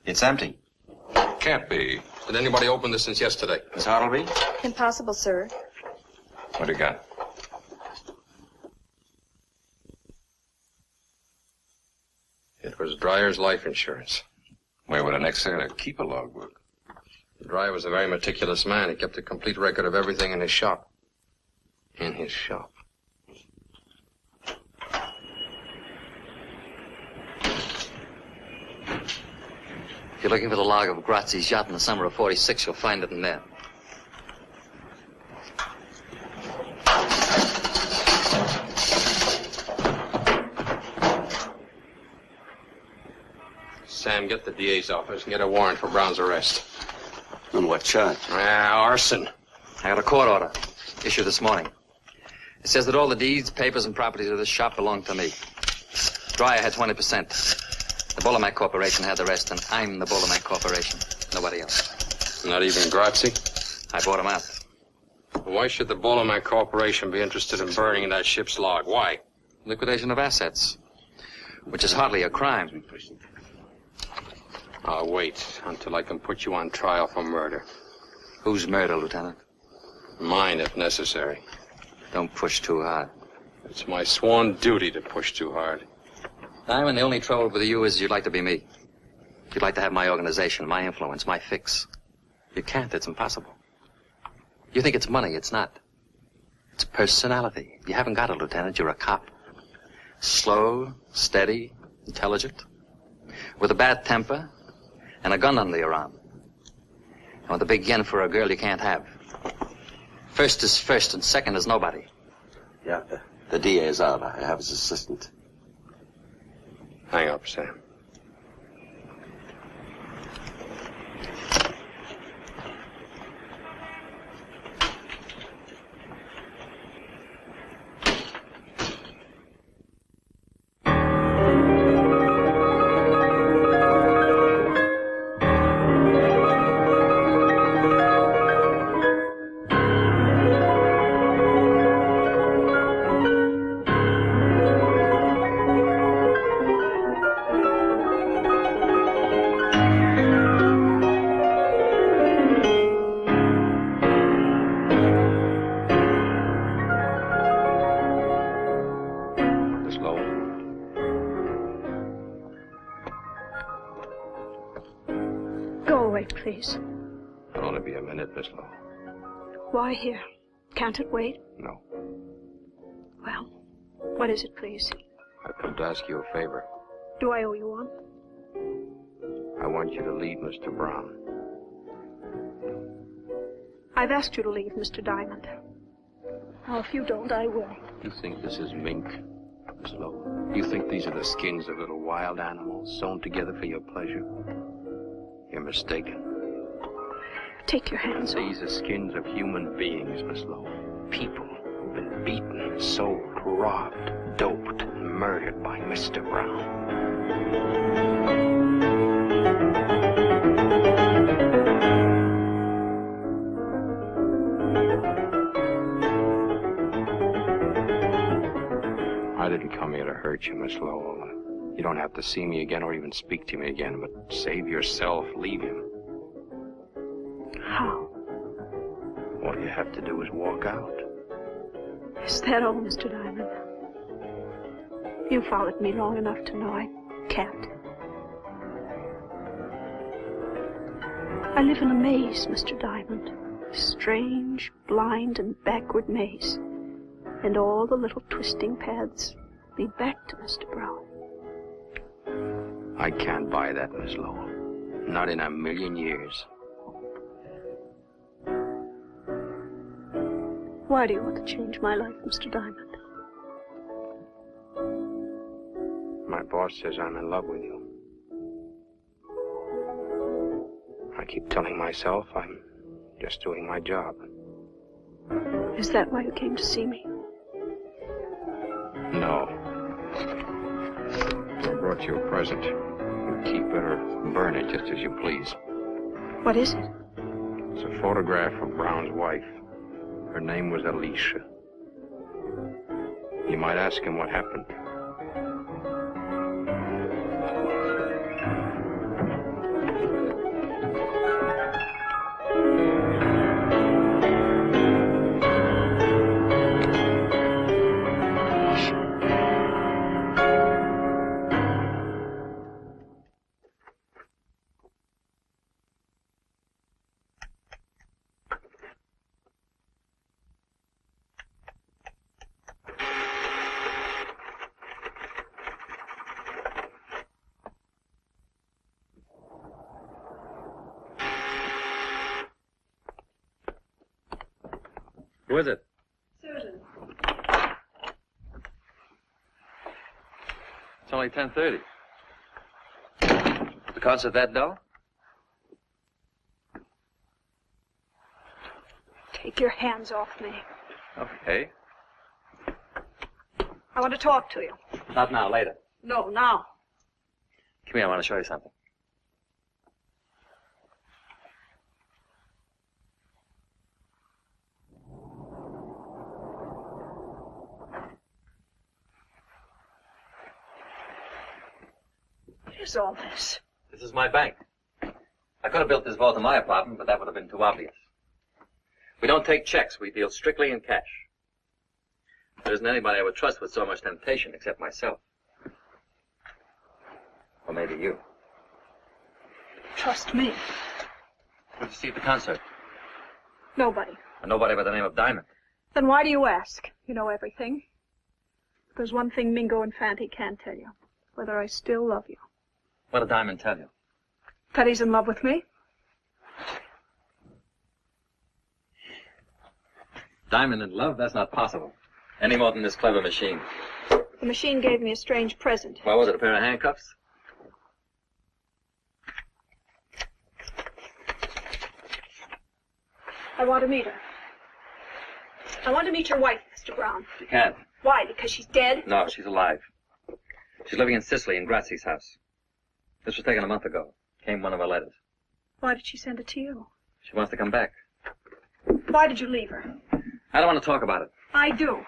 It's empty. Can't be. Did anybody open this since yesterday? Miss Hartleby? Impossible, sir. What do you got? It was Dryer's life insurance. Where would an ex-sailor keep a logbook? Dryer was a very meticulous man. He kept a complete record of everything in his shop. In his shop. If you're looking for the log of Grazzi's yacht in the summer of '46, you'll find it in there. Sam, get the DA's office and get a warrant for Brown's arrest. On what charge? Arson. I got a court order issued this morning. It says that all the deeds, papers, and properties of this shop belong to me. Dryer had 20%. The Bolomac Corporation had the rest, and I'm the Bolomac Corporation. Nobody else. Not even Grazzi? I bought him out. Why should the Bolomac Corporation be interested in burning that ship's log? Why? Liquidation of assets, which is hardly a crime. I'll wait until I can put you on trial for murder. Whose murder, Lieutenant? Mine, if necessary. Don't push too hard. It's my sworn duty to push too hard. Diamond, the only trouble with you is you'd like to be me. You'd like to have my organization, my influence, my fix. You can't. It's impossible. You think it's money. It's not. It's personality. You haven't got it, Lieutenant. You're a cop. Slow, steady, intelligent, with a bad temper and a gun under your arm. And with a big yen for a girl you can't have. First is first and second is nobody. Yeah, the DA is out. I have his assistant. Hang up, Sam. Please. It'll only be a minute, Miss Lowe. Why here? Can't it wait? No. Well, what is it, please? I've come to ask you a favor. Do I owe you one? I want you to leave Mr. Brown. I've asked you to leave, Mr. Diamond. Now, if you don't, I will. You think this is mink, Miss Lowe? You think these are the skins of little wild animals sewn together for your pleasure? You're mistaken. Take your hands off. These are skins of human beings, Miss Lowe. People who've been beaten, sold, robbed, doped, and murdered by Mr. Brown. I didn't come here to hurt you, Miss Lowe. You don't have to see me again or even speak to me again, but save yourself, leave him. How? All you have to do is walk out. Is that all, Mr. Diamond? You followed me long enough to know I can't. I live in a maze, Mr. Diamond. A strange, blind, and backward maze. And all the little twisting paths lead back to Mr. Brown. I can't buy that, Miss Lowe. Not in a million years. Why do you want to change my life, Mr. Diamond? My boss says I'm in love with you. I keep telling myself I'm just doing my job. Is that why you came to see me? No. I brought you a present. You keep it or burn it just as you please. What is it? It's a photograph of Brown's wife. Her name was Alicia. You might ask him what happened. Who is it? Susan. It's only 10:30. The concert that dull? Take your hands off me. Okay. I want to talk to you. Not now, later. No, now. Come here, I want to show you something. What is all this? This is my bank. I could have built this vault in my apartment, but that would have been too obvious. We don't take checks. We deal strictly in cash. There isn't anybody I would trust with so much temptation except myself. Or maybe you. Trust me. Who'd you see at the concert? Nobody. And nobody by the name of Diamond. Then why do you ask? You know everything. There's one thing Mingo and Fanty can't tell you. Whether I still love you. What did Diamond tell you? That he's in love with me. Diamond in love? That's not possible. Any more than this clever machine. The machine gave me a strange present. What was it, a pair of handcuffs? I want to meet her. I want to meet your wife, Mr. Brown. You can't. Why? Because she's dead? No, she's alive. She's living in Sicily in Grazzi's house. This was taken a month ago. Came one of her letters. Why did she send it to you? She wants to come back. Why did you leave her? I don't want to talk about it. I do.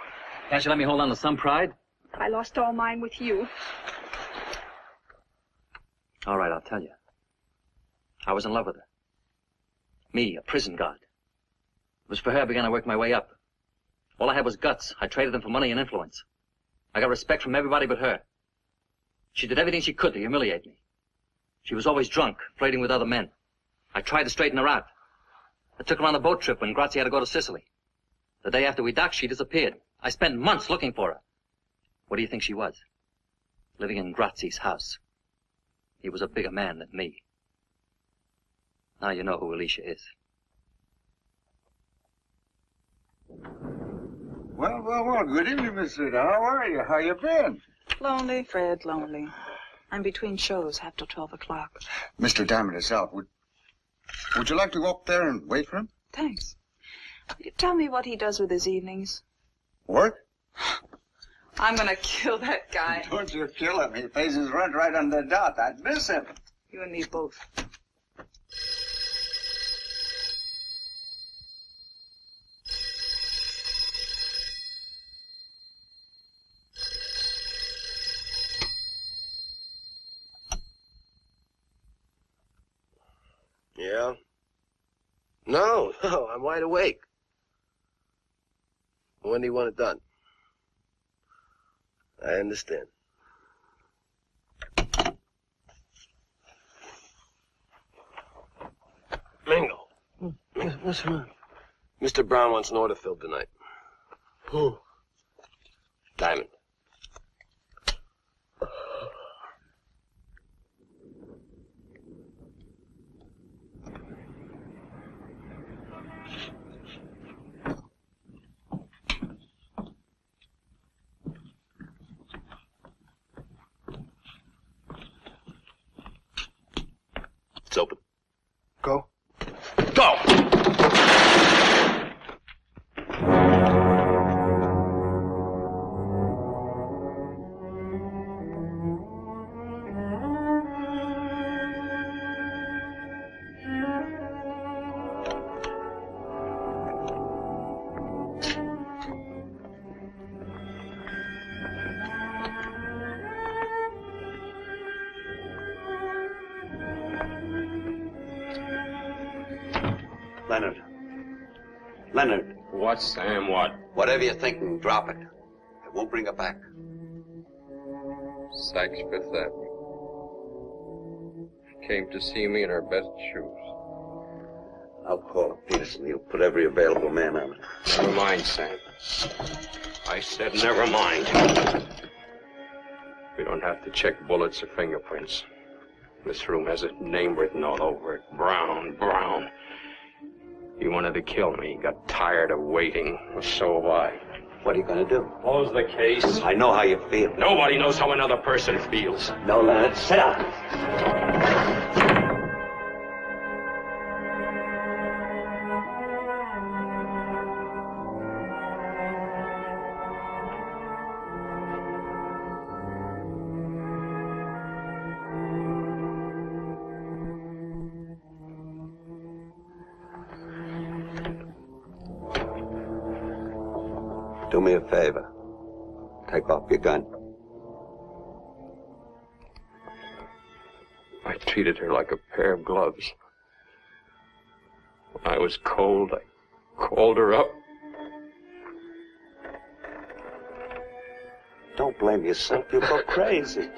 Can't you let me hold on to some pride? I lost all mine with you. All right, I'll tell you. I was in love with her. Me, a prison guard. It was for her I began to work my way up. All I had was guts. I traded them for money and influence. I got respect from everybody but her. She did everything she could to humiliate me. She was always drunk, flirting with other men. I tried to straighten her out. I took her on a boat trip when Grazzi had to go to Sicily. The day after we docked, she disappeared. I spent months looking for her. What do you think she was? Living in Grazzi's house. He was a bigger man than me. Now you know who Alicia is. Well. Good evening, Miss Rita. How are you? How you been? Lonely, Fred, lonely. I'm between shows, half till 12 o'clock. Mr. Diamond is out. Would you like to go up there and wait for him? Thanks. Will you tell me what he does with his evenings? Work? I'm gonna kill that guy. Don't you kill him. He pays his rent right on the dot. I'd miss him. You and me both. Yeah? No, I'm wide awake. When do you want it done? I understand. Mingo. What's wrong? Mr. Brown wants an order filled tonight. Who? Diamond. It's open. Go. Go! Leonard. What, Sam, what? Whatever you're thinking, drop it. I won't bring her back. Sykes Fifth Avenue. She came to see me in her best shoes. I'll call up Peterson. He'll put every available man on it. Never mind, Sam. I said never mind. We don't have to check bullets or fingerprints. This room has a name written all over it. Brown. He wanted to kill me. He got tired of waiting. So have I. What are you going to do? Close the case. I know how you feel. Nobody knows how another person feels. No, Leonard, sit down. Do me a favor. Take off your gun. I treated her like a pair of gloves. When I was cold, I called her up. Don't blame yourself. You'll go crazy.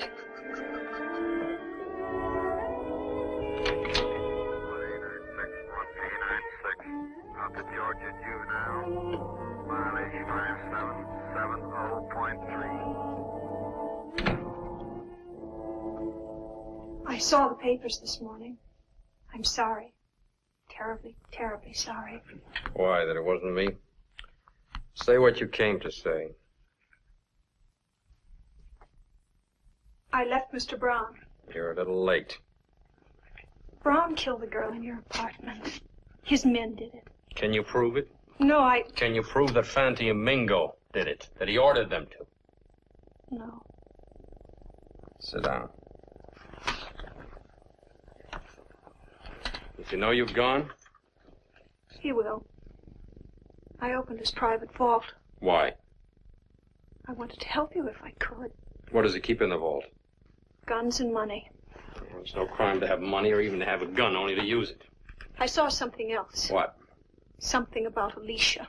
Up to Georgia due now. Mileage 5770.3. I saw the papers this morning. I'm sorry. Terribly, terribly sorry. Why, that it wasn't me? Say what you came to say. I left Mr. Brown. You're a little late. Brown killed the girl in your apartment. His men did it. Can you prove it? No, Can you prove that Fanti and Mingo did it? That he ordered them to? No. Sit down. Does he know you've gone? He will. I opened his private vault. Why? I wanted to help you if I could. What does he keep in the vault? Guns and money. Well, it's no crime to have money or even to have a gun, only to use it. I saw something else. What? Something about Alicia.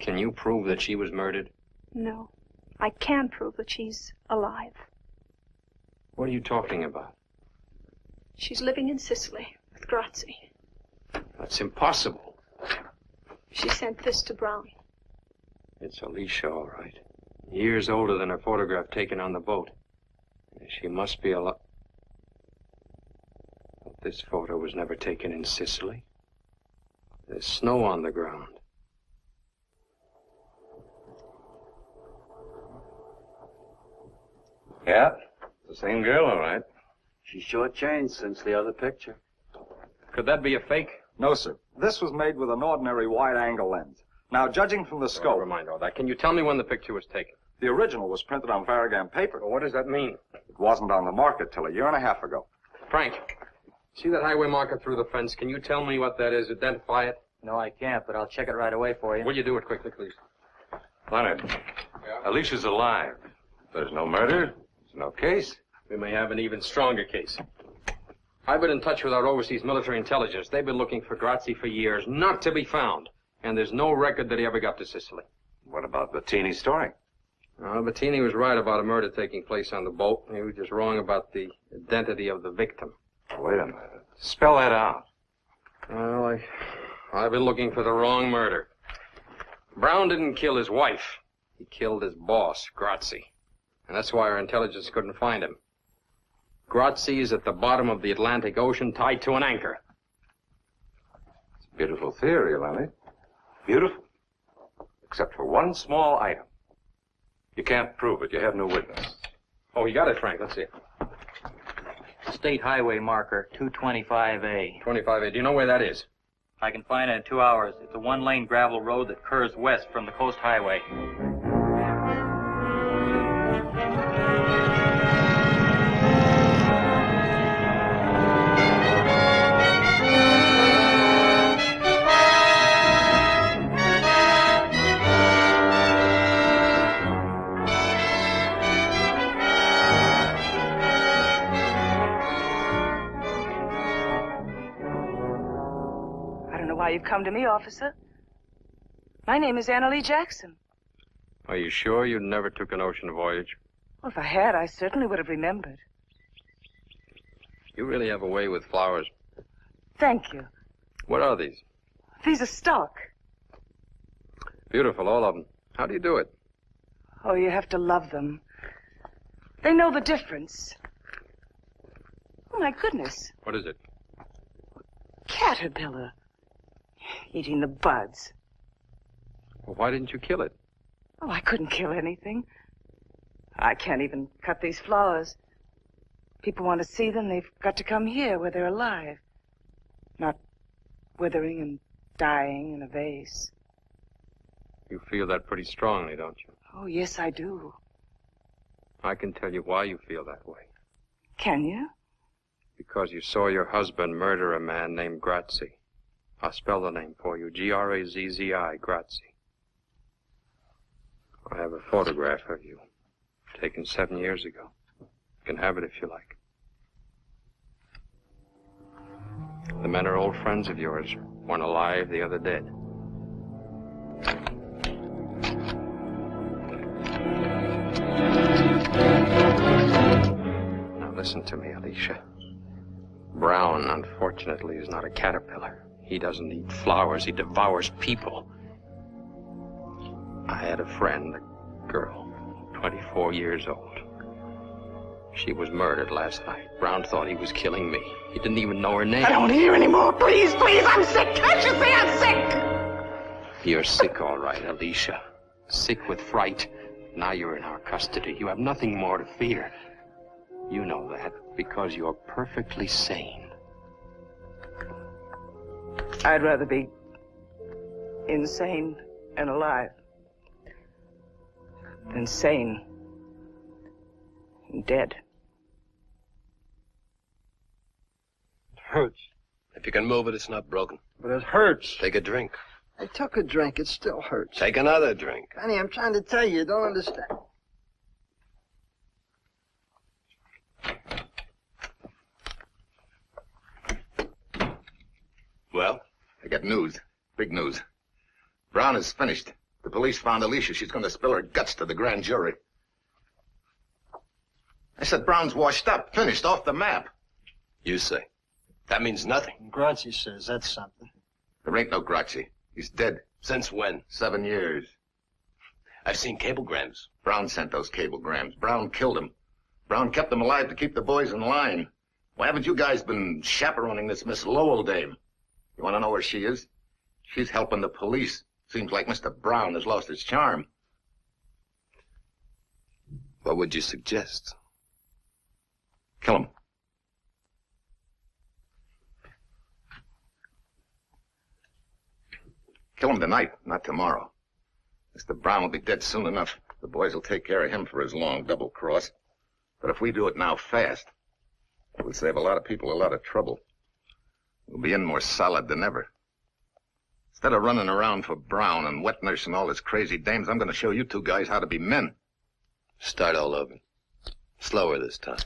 Can you prove that she was murdered? No. I can prove that she's alive. What are you talking about? She's living in Sicily with Grazzi. That's impossible. She sent this to Brown. It's Alicia, all right. Years older than her photograph taken on the boat. She must be alive. But this photo was never taken in Sicily. There's snow on the ground. Yeah, the same girl, all right. She's short-changed since the other picture. Could that be a fake? No, sir. This was made with an ordinary wide-angle lens. Now, judging from the scope... Never mind all that. Can you tell me when the picture was taken? The original was printed on Farragut paper. Well, what does that mean? It wasn't on the market till a year and a half ago. Frank, see that highway marker through the fence? Can you tell me what that is? Identify it? No, I can't, but I'll check it right away for you. Will you do it quickly, please? Leonard, Alicia's alive. There's no murder. There's no case. We may have an even stronger case. I've been in touch with our overseas military intelligence. They've been looking for Grazzi for years, not to be found. And there's no record that he ever got to Sicily. What about Bettini's story? Bettini was right about a murder taking place on the boat. He was just wrong about the identity of the victim. Wait a minute. Spell that out. Well, I've been looking for the wrong murder. Brown didn't kill his wife. He killed his boss, Grazzi. And that's why our intelligence couldn't find him. Grazzi is at the bottom of the Atlantic Ocean, tied to an anchor. It's a beautiful theory, Leonard. Beautiful. Except for one small item. You can't prove it. You have no witness. Oh, you got it, Frank. Let's see it. State highway marker, 225A. 25A. Do you know where that is? I can find it in 2 hours. It's a one-lane gravel road that curves west from the coast highway. You've come to me, officer. My name is Anna Lee Jackson. Are you sure you never took an ocean voyage? Well, if I had, I certainly would have remembered. You really have a way with flowers. Thank you. What are these? These are stock. Beautiful, all of them. How do you do it? Oh, you have to love them. They know the difference. Oh, my goodness. What is it? Caterpillar. Eating the buds. Well, why didn't you kill it? Oh, I couldn't kill anything. I can't even cut these flowers. People want to see them, they've got to come here where they're alive. Not withering and dying in a vase. You feel that pretty strongly, don't you? Oh, yes, I do. I can tell you why you feel that way. Can you? Because you saw your husband murder a man named Grazzi. I'll spell the name for you. Grazzi, Grazzi. I have a photograph of you, taken 7 years ago. You can have it if you like. The men are old friends of yours. One alive, the other dead. Now listen to me, Alicia. Brown, unfortunately, is not a caterpillar. He doesn't eat flowers. He devours people. I had a friend, a girl, 24 years old. She was murdered last night. Brown thought he was killing me. He didn't even know her name. I don't want to hear anymore. Please, please, I'm sick. Can't you see I'm sick? You're sick, all right, Alicia. Sick with fright. Now you're in our custody. You have nothing more to fear. You know that because you're perfectly sane. I'd rather be insane and alive than sane and dead. It hurts. If you can move it, it's not broken. But it hurts. Take a drink. I took a drink. It still hurts. Take another drink. Honey, I'm trying to tell you. You don't understand. Well? I got news. Big news. Brown is finished. The police found Alicia. She's going to spill her guts to the grand jury. I said Brown's washed up, finished, off the map. You say. That means nothing. Grazzi says that's something. There ain't no Grazzi. He's dead. Since when? 7 years. I've seen cablegrams. Brown sent those cablegrams. Brown killed him. Brown kept them alive to keep the boys in line. Why haven't you guys been chaperoning this Miss Lowell dame? You want to know where she is? She's helping the police. Seems like Mr. Brown has lost his charm. What would you suggest? Kill him. Kill him tonight, not tomorrow. Mr. Brown will be dead soon enough. The boys will take care of him for his long double cross. But if we do it now fast, it would save a lot of people a lot of trouble. We'll be in more solid than ever. Instead of running around for Brown and wet nurse and all his crazy dames, I'm going to show you two guys how to be men. Start all over. Slower this time.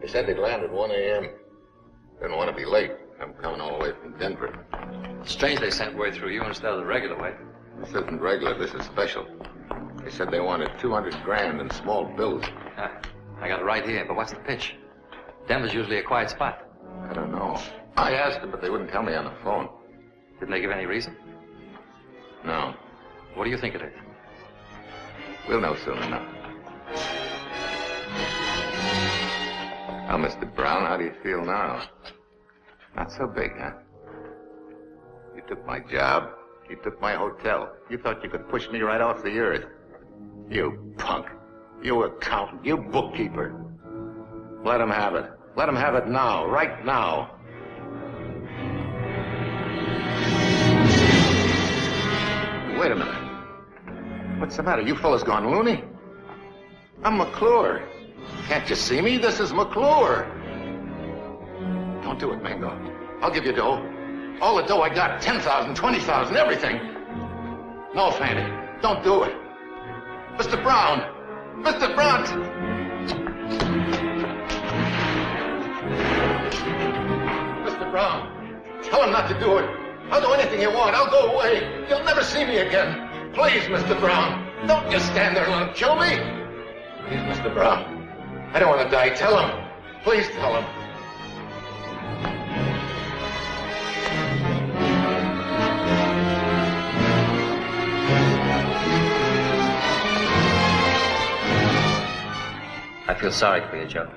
Said they'd land at 1 a.m. Didn't want to be late. I'm coming all the way from Denver. Strange they sent word through you instead of the regular way. This isn't regular. This is special. They said they wanted 200 grand in small bills. I got it right here, but what's the pitch? Denver's usually a quiet spot. I don't know. I asked them, but they wouldn't tell me on the phone. Didn't they give any reason? No. What do you think it is? We'll know soon enough. Well, Mr. Brown, how do you feel now? Not so big, huh? You took my job. You took my hotel. You thought you could push me right off the earth. You punk. You accountant. You bookkeeper. Let him have it. Let him have it now. Right now. Wait a minute. What's the matter? You fellas gone loony? I'm McClure. Can't you see me? This is McClure. Don't do it, Mingo. I'll give you dough. All the dough I got, 10,000, 20,000, everything. No, Fanny, don't do it. Mr. Brown! Mr. Brown! Mr. Brown, tell him not to do it. I'll do anything you want. I'll go away. You'll never see me again. Please, Mr. Brown. Don't just stand there and let him kill me. Please, Mr. Brown. I don't want to die. Tell him. Please tell him. I feel sorry for you, Joe.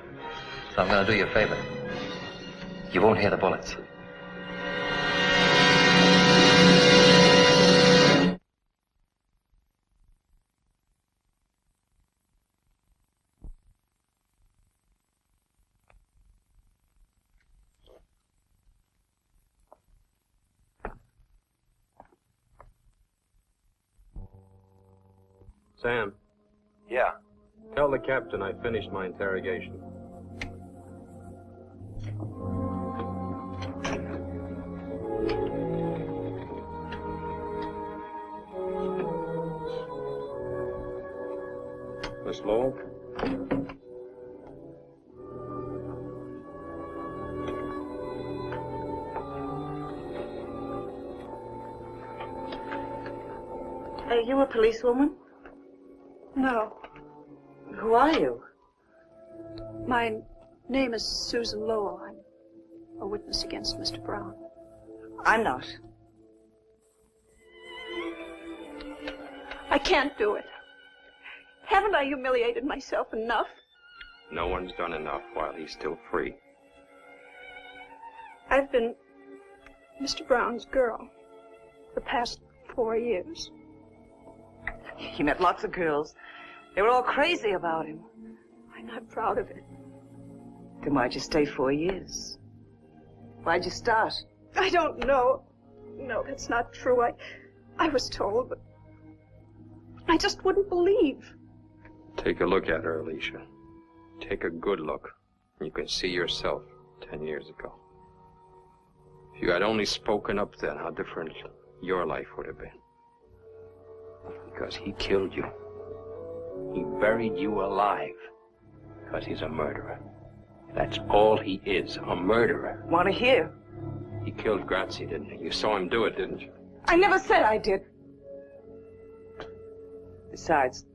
So I'm going to do you a favor. You won't hear the bullets. Sam, Yeah. tell the captain I finished my interrogation. Miss Lowell? Are you a policewoman? No. Who are you? My name is Susan Lowell. I'm a witness against Mr. Brown. I'm not. I can't do it. Haven't I humiliated myself enough? No one's done enough while he's still free. I've been Mr. Brown's girl the past 4 years. He met lots of girls. They were all crazy about him. I'm not proud of it. Then why'd you stay 4 years? Why'd you start? I don't know. No, that's not true. I was told, but I just wouldn't believe. Take a look at her, Alicia. Take a good look. You can see yourself 10 years ago. If you had only spoken up then, how different your life would have been. Because he killed you. He buried you alive. Because he's a murderer. That's all he is, a murderer. Want to hear? He killed Grazzi, didn't he? You saw him do it, didn't you? I never said I did. Besides,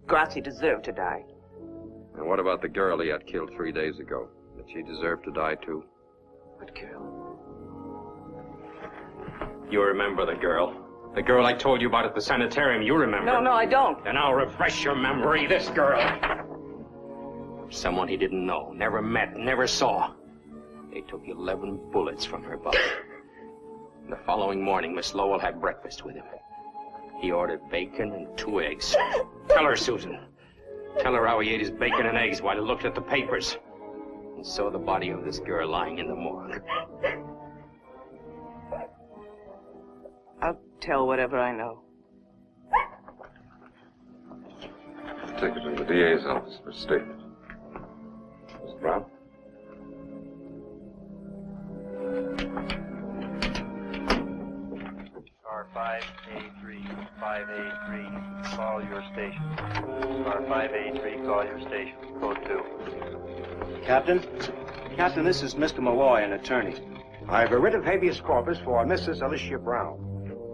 Grazzi deserved to die. And what about the girl he had killed 3 days ago? Did she deserve to die, too? What girl? You remember the girl. The girl I told you about at the sanitarium, you remember. No, I don't. Then I'll refresh your memory. This girl. Someone he didn't know, never met, never saw. They took 11 bullets from her body. The following morning, Miss Lowell had breakfast with him. He ordered bacon and 2 eggs. Tell her, Susan. Tell her how he ate his bacon and eggs while he looked at the papers and saw the body of this girl lying in the morgue. I'll tell whatever I know. Take it to the DA's office for statement. Miss Brown? Car 5A3, 5A3, call your station. Car 5A3, call your station. Code 2. Captain, this is Mr. Malloy, an attorney. I have a writ of habeas corpus for Mrs. Alicia Brown.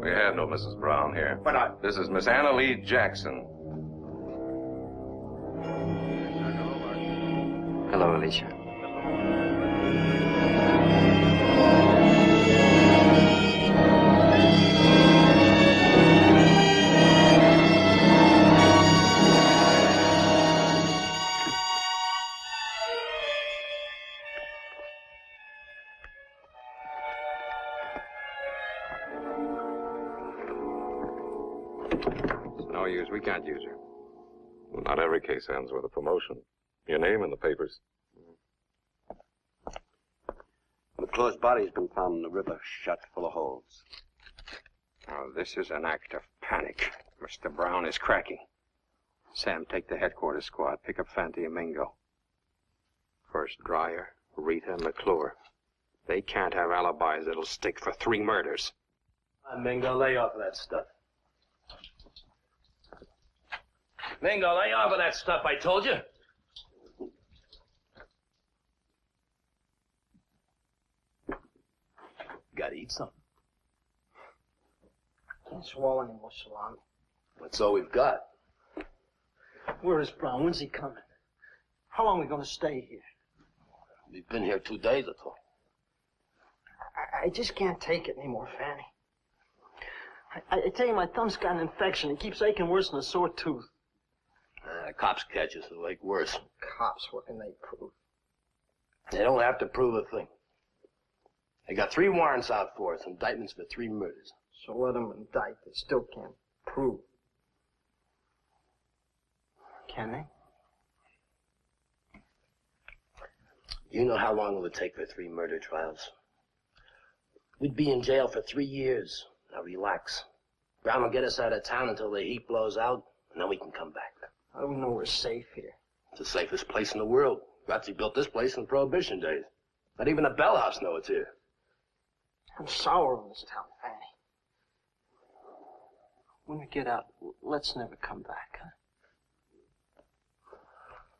We have no Mrs. Brown here. But This is Miss Anna Lee Jackson. Hello, Alicia. No use. We can't use her. Well, not every case ends with a promotion. Your name in the papers. McClure's body's been found in the river, shot full of holes. Now, this is an act of panic. Mr. Brown is cracking. Sam, take the headquarters squad. Pick up Fanti and Mingo. First, Dreyer, Rita, and McClure. They can't have alibis that'll stick for 3 murders. Mingo, lay off of that stuff. Mingo, lay off of that stuff, I told you. Gotta eat something. can't swallow any more salami. That's all we've got. Where is Brown? When's he coming? How long are we going to stay here? We've been here 2 days or so. I just can't take it anymore, Fanny. I tell you, my thumb's got an infection. It keeps aching worse than a sore tooth. Cops catch us, it'll ache worse. Cops, what can they prove? They don't have to prove a thing. They got 3 warrants out for us, indictments for 3 murders. So let them indict. They still can't prove. Can they? You know how long it would take for 3 murder trials? We'd be in jail for 3 years. Now relax. Brown will get us out of town until the heat blows out, and then we can come back. How do we know we're safe here? It's the safest place in the world. Grazie built this place in Prohibition days. Not even the Bell House knows it's here. I'm sour on this town, Fanny. When we get out, let's never come back, huh?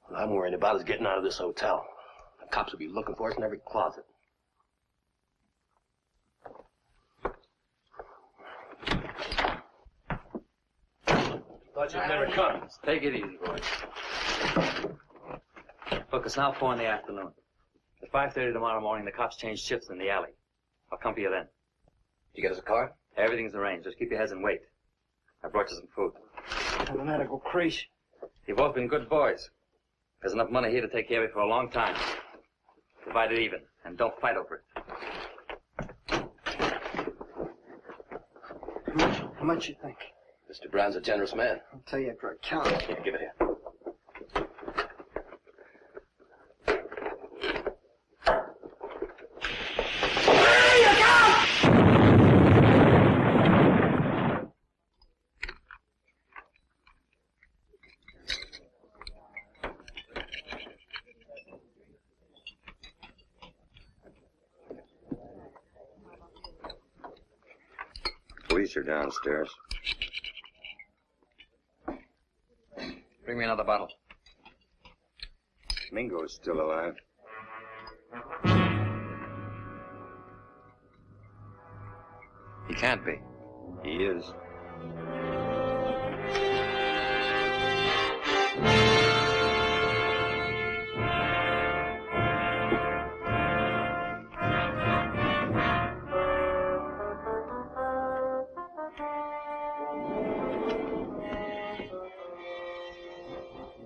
What I'm worried about is getting out of this hotel. The cops will be looking for us in every closet. Thought you'd never come. Take it easy, boys. Look, it's now 4 in the afternoon. At 5:30 tomorrow morning, the cops change shifts in the alley. I'll come for you then. You get us a car? Everything's arranged. Just keep your heads and wait. I brought you some food. I'm gonna go crazy. You've both been good boys. There's enough money here to take care of you for a long time. Divide it even, and don't fight over it. How much you think? Mr. Brown's a generous man. I'll tell you after I count. Here, give it here. Police are downstairs. Bring me another bottle. Mingo's still alive. He can't be. He is.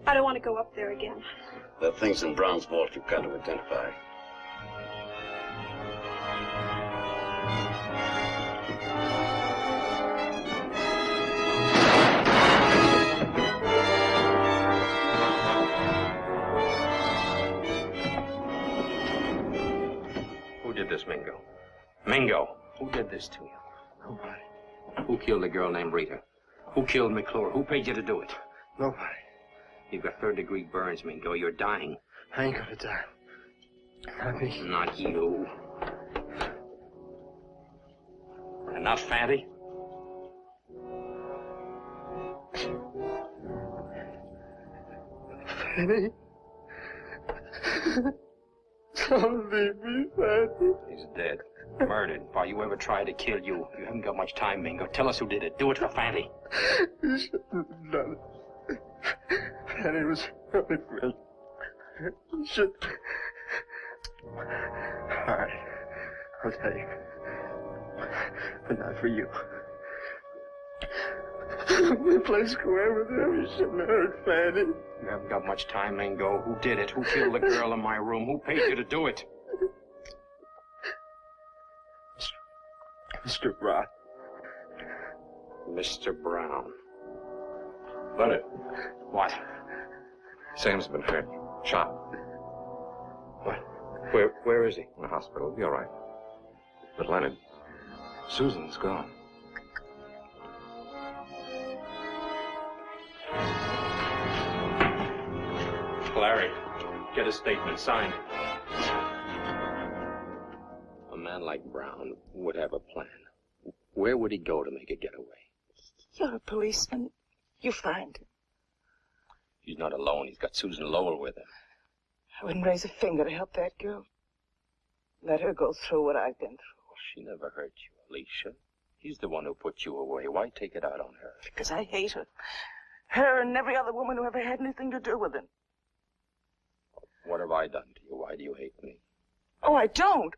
I don't want to go up there again. There are things in Brown's vault you've got to identify. Who did this, Mingo? Mingo, who did this to you? Nobody. Who killed the girl named Rita? Who killed McClure? Who paid you to do it? Nobody. You've got 3rd-degree burns, Mingo. You're dying. I ain't gonna die. Not me. Not you. Enough, Fanty? Fanny? Don't leave me, Fanny. He's dead. Murdered. Why, you ever tried to kill you? You haven't got much time, Mingo. Tell us who did it. Do it for Fanty. You shouldn't have done it. Fanny was really friend. You should. All right. I'll tell you. But not for you. We play square with him. You shouldn't have hurt Fanny. You haven't got much time, Mingo. Who did it? Who killed the girl in my room? Who paid you to do it? Mr. Brown. Mr. Brown. Leonard. What? Sam's been hurt. Shot. What? Where is he? In the hospital. He'll be all right. But Leonard, Susan's gone. Larry, get a statement signed. A man like Brown would have a plan. Where would he go to make a getaway? You're a policeman. You find him. He's not alone. He's got Susan Lowell with him. I wouldn't raise a finger to help that girl. Let her go through what I've been through. She never hurt you, Alicia. She's the one who put you away. Why take it out on her? Because I hate her. Her and every other woman who ever had anything to do with him. What have I done to you? Why do you hate me? Oh, I don't.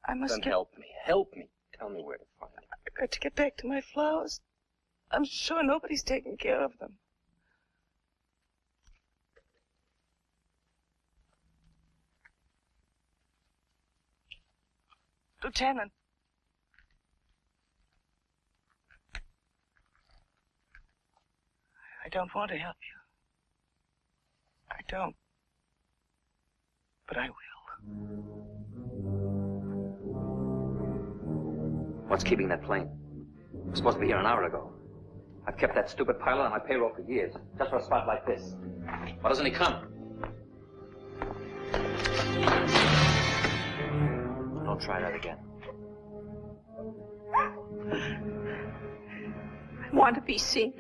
I must Then help me. Help me. Tell me where to find her. I've got to get back to my flowers. I'm sure nobody's taking care of them. Lieutenant. I don't want to help you. I don't. But I will. What's keeping that plane? It was supposed to be here an hour ago. I've kept that stupid pilot on my payroll for years, just for a spot like this. Why doesn't he come? Don't try that again. I want to be seen.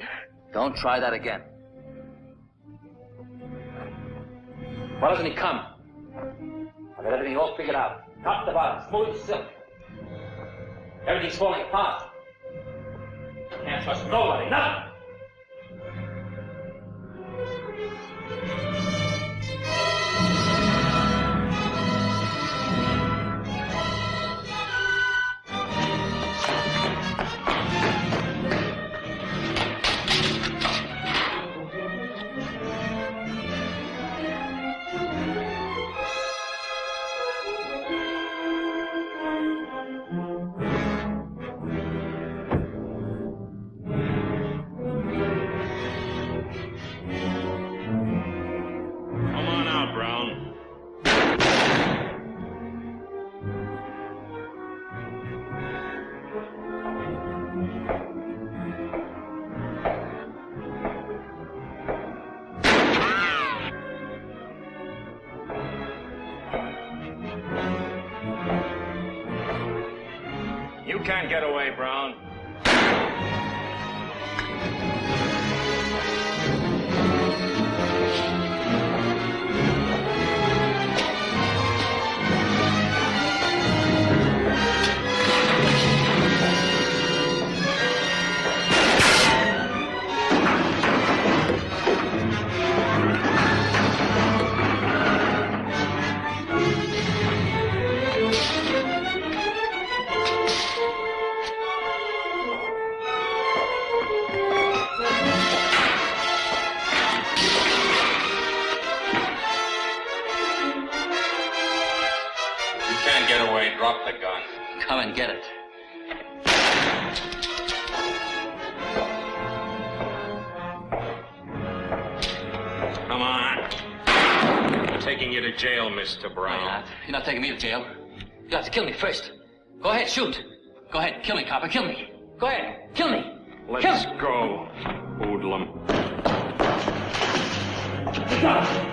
Don't try that again. Why doesn't he come? I've got everything all figured out. Top to bottom, smooth as silk. Everything's falling apart. Can't trust nobody, nothing. You can't get away, Brown. Drop the gun. Come and get it. Come on. I'm taking you to jail, Mr. Brown. You're not taking me to jail. You'll have to kill me first. Go ahead, shoot. Go ahead, kill me, copper, kill me. Go ahead, kill me. Let's go, hoodlum. Stop.